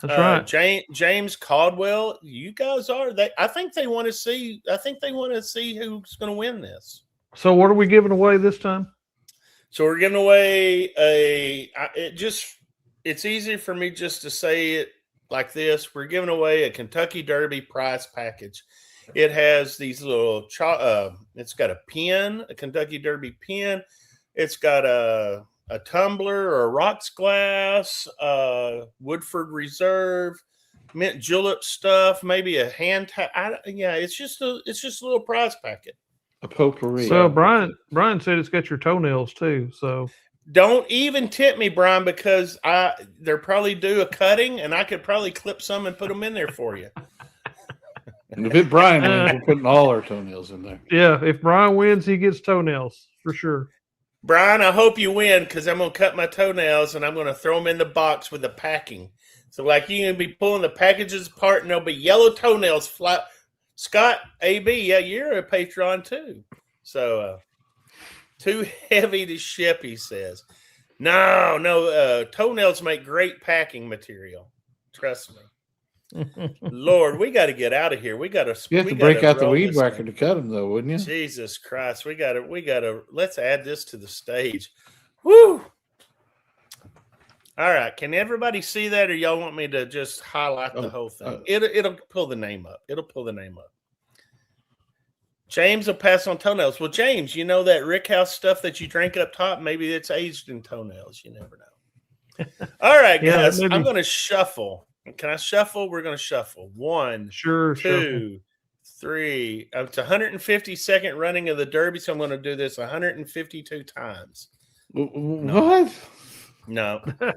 that's right. James Caldwell, you guys are. I think they want to see. I think they want to see who's going to win this. So what are we giving away this time? So we're giving away it's easy for me just to say it like this. We're giving away a Kentucky Derby prize package. It has these little, it's got a pin, a Kentucky Derby pin. It's got a tumbler or a rocks glass, Woodford Reserve, mint julep stuff, maybe a hand it's just a little prize packet. A potpourri. So Brian said it's got your toenails too. So don't even tip me, Brian, because they're probably due a cutting, and I could probably clip some and put them in there for you. And if it Brian wins, we're putting all our toenails in there. yeah, if Brian wins, he gets toenails for sure. Brian, I hope you win, because I'm going to cut my toenails and I'm going to throw them in the box with the packing. So, like, you're going to be pulling the packages apart and there'll be yellow toenails fly. Scott, AB, yeah, you're a Patreon too. So, too heavy to ship, he says. No, toenails make great packing material. Trust me. Lord, we got to get out of here. We got to. You have to break out the weed whacker to cut them, though, wouldn't you? Jesus Christ, we got to. Let's add this to the stage. Woo! All right, can everybody see that, or y'all want me to just highlight the whole thing? It'll pull the name up. James will pass on toenails. Well, James, you know that Rickhouse stuff that you drink up top? Maybe it's aged in toenails. You never know. All right, guys, I'm going to shuffle. Can I shuffle? We're going to shuffle. 1, Sure, 2, 3. It's 152nd running of the Derby, so I'm going to do this 152 times. What? No. All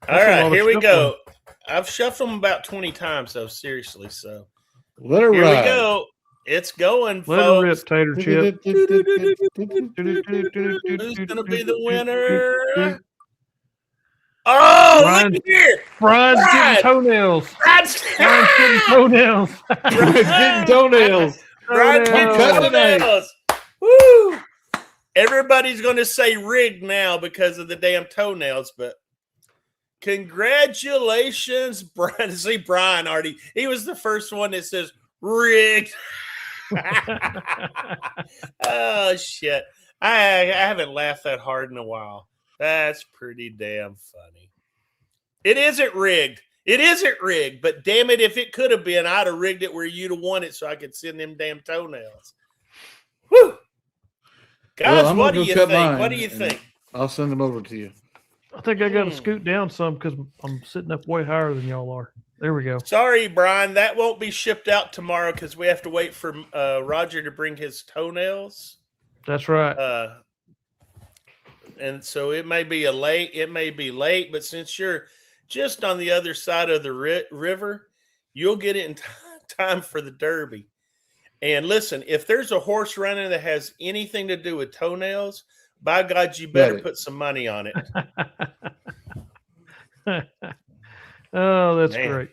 right, here we go. I've shuffled them about 20 times, though, seriously. So let her here ride. we go. It's going, let folks. her rip, Tater Chip. Who's going to be the winner? Oh, Brian, look here. Brian's getting toenails. Brian's getting toenails. Brian's getting toenails. Brian's getting toenails. Woo! Everybody's going to say rigged now because of the damn toenails, but congratulations, Brian. See, Brian already, he was the first one that says rigged. Oh, shit. I haven't laughed that hard in a while. That's pretty damn funny. It isn't rigged. It isn't rigged, but damn it, if it could have been, I'd have rigged it where you'd have won it so I could send them damn toenails. Woo! Guys, well, what do you think? What do you think? I'll send them over to you. I think I got to scoot down some because I'm sitting up way higher than y'all are. There we go. Sorry, Brian. That won't be shipped out tomorrow because we have to wait for Roger to bring his toenails. That's right. And so it may be late, but since you're just on the other side of the river, you'll get it in time for the Derby. And listen, if there's a horse running that has anything to do with toenails, by God, you better put some money on it. Oh, that's great.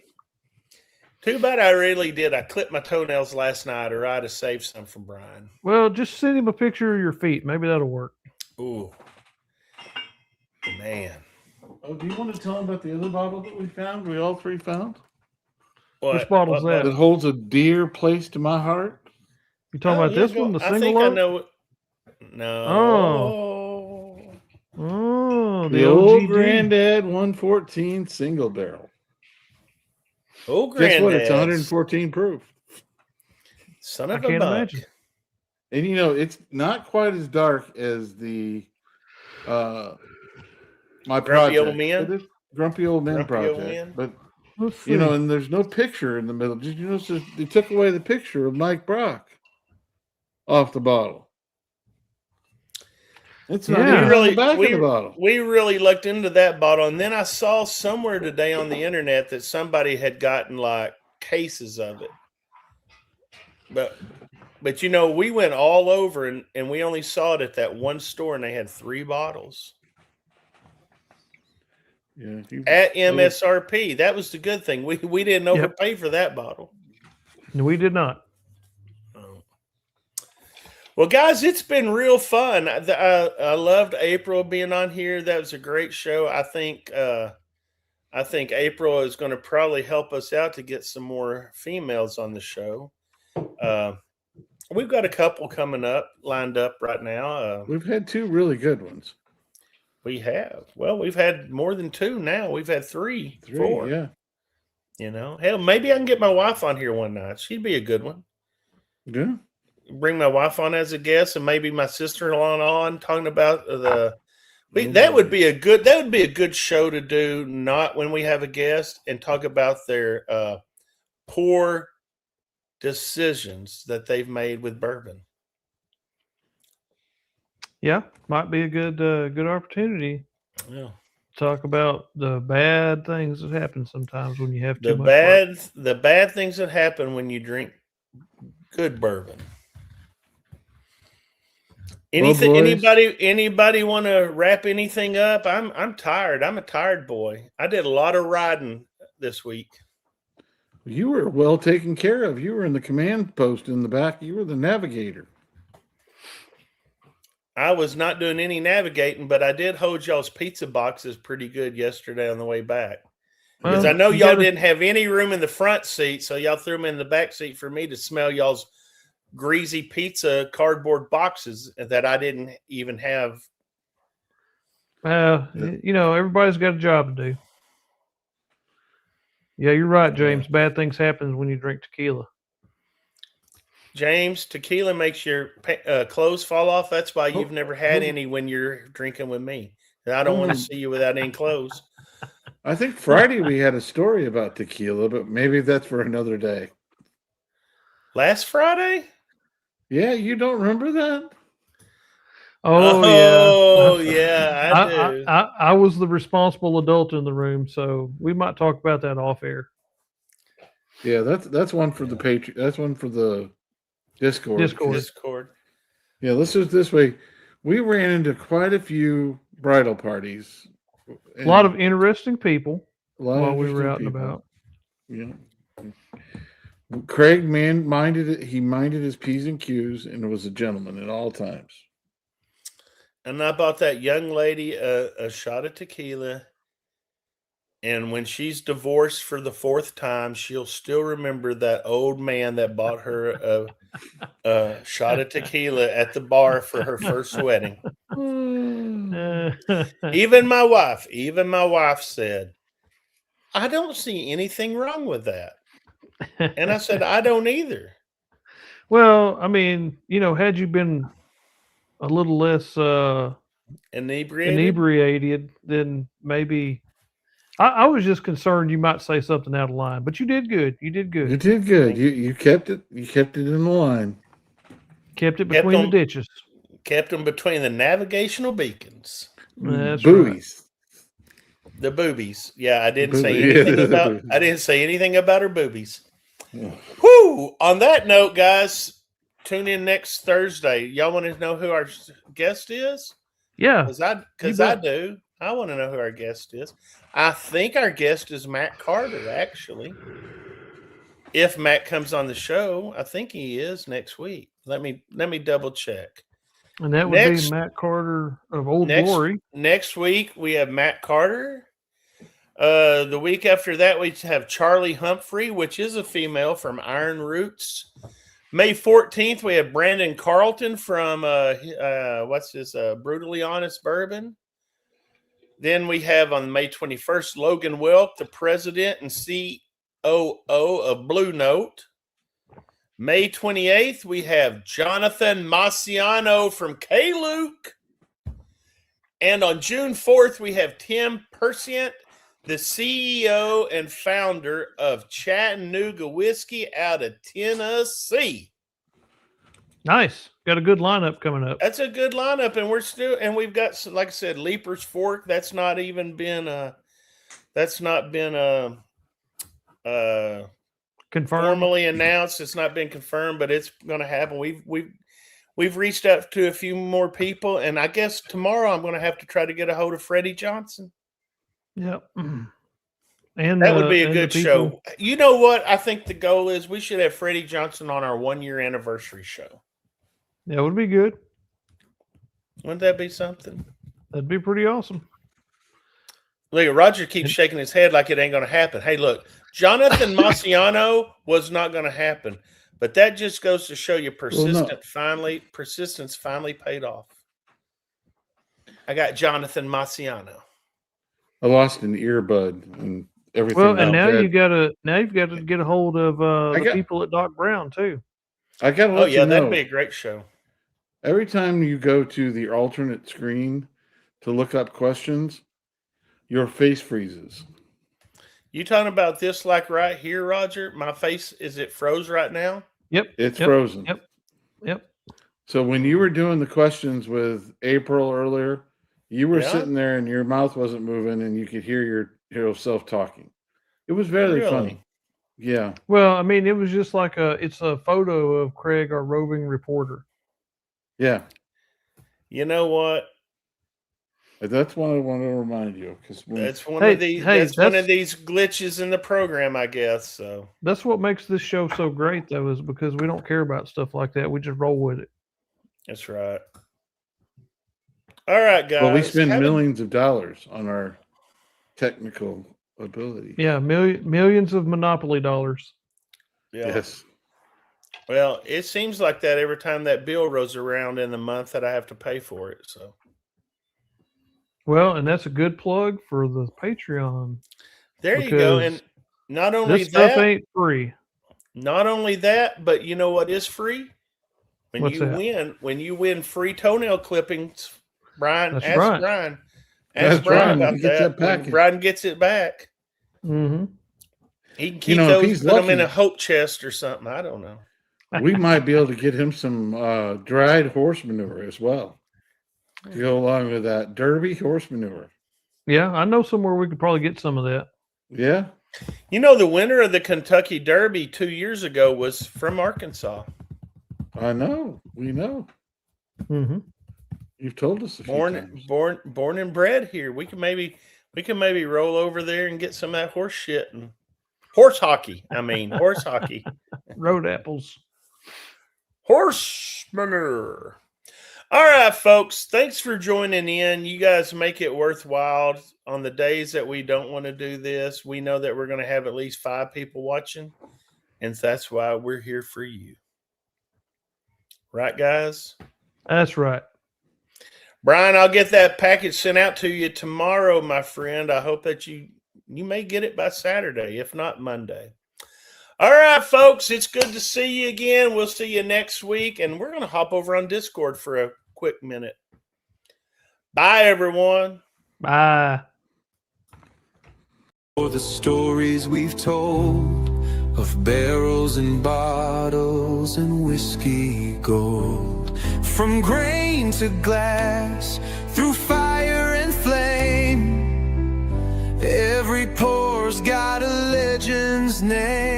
Too bad I really did. I clipped my toenails last night, or I'd have saved some from Brian. Well, just send him a picture of your feet. Maybe that'll work. Ooh. Man. Oh, do you want to tell them about the other bottle that we found? We all three found? Which bottle's that? It holds a dear place to my heart. You talking about this one, the single? I think I know. No. Oh, the old Granddad 114 single barrel. Old Granddad. Guess what? It's 114 proof. Son of a buck. Imagine. And you know, it's not quite as dark as the my Grumpy project. Old Men? Grumpy Old Men project. But you know, and there's no picture in the middle. Did you notice they took away the picture of Mike Brock off the bottle? It's not even on the back of the bottle. We really looked into that bottle, and then I saw somewhere today on the internet that somebody had gotten like cases of it. But you know, we went all over and we only saw it at that one store, and they had 3 bottles. Yeah, at MSRP. That was the good thing. We didn't overpay for that bottle. No, we did not. Well, guys, it's been real fun. I loved April being on here. That was a great show. I think April is going to probably help us out to get some more females on the show. We've got a couple lined up right now. We've had 2 really good ones. We have. Well, we've had more than 2 now. We've had 3, 4. Yeah. You know, hell, maybe I can get my wife on here one night. She'd be a good one. Yeah. Bring my wife on as a guest, and maybe my sister-in-law on talking about the. Oh, That would boy. be a good show to do. Not when we have a guest and talk about their poor decisions that they've made with bourbon. Yeah, might be a good opportunity. Yeah. Talk about the bad things that happen sometimes when you have too much bourbon. The bad things that happen when you drink good bourbon. Well, Anything boys, anybody want to wrap anything up? I'm tired. I'm a tired boy. I did a lot of riding this week. you were well taken care of. You were in the command post in the back. You were the navigator. I was not doing any navigating, but I did hold y'all's pizza boxes pretty good yesterday on the way back. Because I Well, know you y'all gotta- didn't have any room in the front seat, so y'all threw them in the back seat for me to smell y'all's greasy pizza cardboard boxes that I didn't even have. Yeah. everybody's got a job to do. Yeah, you're right, James. Bad things happen when you drink tequila. James, tequila makes your clothes fall off. That's why you've never had any when you're drinking with me. And I don't want to see you without any clothes. I think Friday we had a story about tequila, but maybe that's for another day. Last Friday? Yeah, you don't remember that? Oh, yeah. yeah, I do. I was the responsible adult in the room, so we might talk about that off air. Yeah, that's one for the Patreon. That's one for the Discord. Discord. Yeah, let's do it this way. We ran into quite a few bridal parties. A lot of interesting people a lot while of we were out interesting and people. about. Yeah. Craig minded it. He minded his P's and Q's and was a gentleman at all times. And I bought that young lady a shot of tequila. And when she's divorced for the 4th time, she'll still remember that old man that bought her a shot of tequila at the bar for her first wedding. Even my wife said, I don't see anything wrong with that. And I said, I don't either. Well, I mean, had you been a little less inebriated, then maybe I was just concerned you might say something out of line, but you did good. You did good. You did good. You kept it. You kept it in the line. Kept it between the ditches. Kept them between the navigational beacons. That's Buoys. Right. The boobies. Yeah, I didn't say anything about her boobies. Yeah. Whew. On that note, guys, tune in next Thursday. Y'all want to know who our guest is? Yeah. Because I do. I want to know who our guest is. I think our guest is Matt Carter, actually. If Matt comes on the show, I think he is next week. Let me double check. And that would be Matt Carter of Old Glory. Next week we have Matt Carter. The week after that we have Charlie Humphrey, which is a female from Iron Roots. May 14th we have Brandon Carlton from Brutally Honest Bourbon. Then we have on May 21st Logan Welk, the president and COO of Blue Note. May 28th, we have Jonathan Marciano from K-Luke. And on June 4th, we have Tim Persiant, the CEO and founder of Chattanooga Whiskey out of Tennessee. Nice. Got a good lineup coming up. That's a good lineup, and we've got, like I said, Leaper's Fork. That's not been confirmed, formally announced. It's not been confirmed, but it's going to happen. We've reached out to a few more people, and I guess tomorrow I'm going to have to try to get a hold of Freddie Johnson. Yep. And that would be a good show. You know what? I think the goal is we should have Freddie Johnson on our 1-year anniversary show. That would be good. Wouldn't that be something? That'd be pretty awesome. Look, Roger keeps shaking his head like it ain't going to happen. Hey, look, Jonathan Marciano was not going to happen, but that just goes to show you persistence finally paid off. I got Jonathan Marciano. I lost an earbud, and everything. Well, and out now there. you've got to get a hold of the people at Doc Brown too. I got to Oh let yeah, you know. that'd be a great show. Every time you go to the alternate screen to look up questions, your face freezes. You talking about this like right here, Roger? My face, is it froze right now? Yep. It's yep, frozen. Yep. So when you were doing the questions with April earlier, you were Yeah? sitting there and your mouth wasn't moving and you could hear yourself talking. It was very Really? funny. Yeah. Well, I mean, it was just like it's a photo of Craig, our roving reporter. Yeah. You know what? That's what I want to remind you because That's one Hey, of these. hey, That's one of that's- these glitches in the program, I guess. So That's what makes this show so great, though, is because we don't care about stuff like that. We just roll with it. that's right. All right, guys. well, we spend Have a- millions of dollars on our technical ability. Yeah, millions of Monopoly dollars. Yeah. Yes. Well, it seems like that every time that bill rolls around in the month that I have to pay for it. So Well, and that's a good plug for the Patreon. there you go. Because And not only This stuff that, ain't free. but you know what is free? When What's that? when you win free toenail clippings, Brian, That's ask right. Brian. That's Ask Brian right. about He gets that. that When package. Brian gets it back, Mm-hmm. he can keep know, if those, he's put them in a lucky- hope chest or something. I don't know. We might be able to get him some dried horse manure as well to go along with that Derby horse manure. Yeah, I know somewhere we could probably get some of that. Yeah. You know, the winner of the Kentucky Derby 2 years ago was from Arkansas. I know. We know. Mm-hmm. You've told us a few times. Born and bred here. We can maybe roll over there and get some of that horse shit and horse hockey. I mean, horse hockey. Road apples. Horse manure. All right, folks. Thanks for joining in. You guys make it worthwhile on the days that we don't want to do this. We know that we're going to have at least 5 people watching, and that's why we're here for you. Right, guys? That's right. Brian, I'll get that package sent out to you tomorrow, my friend. I hope that you may get it by Saturday, if not Monday. All right, folks, it's good to see you again. We'll see you next week, and we're going to hop over on Discord for a quick minute. Bye, everyone. Bye. For the stories we've told of barrels and bottles and whiskey gold, from grain to glass, through fire and flame, every pour's got a legend's name.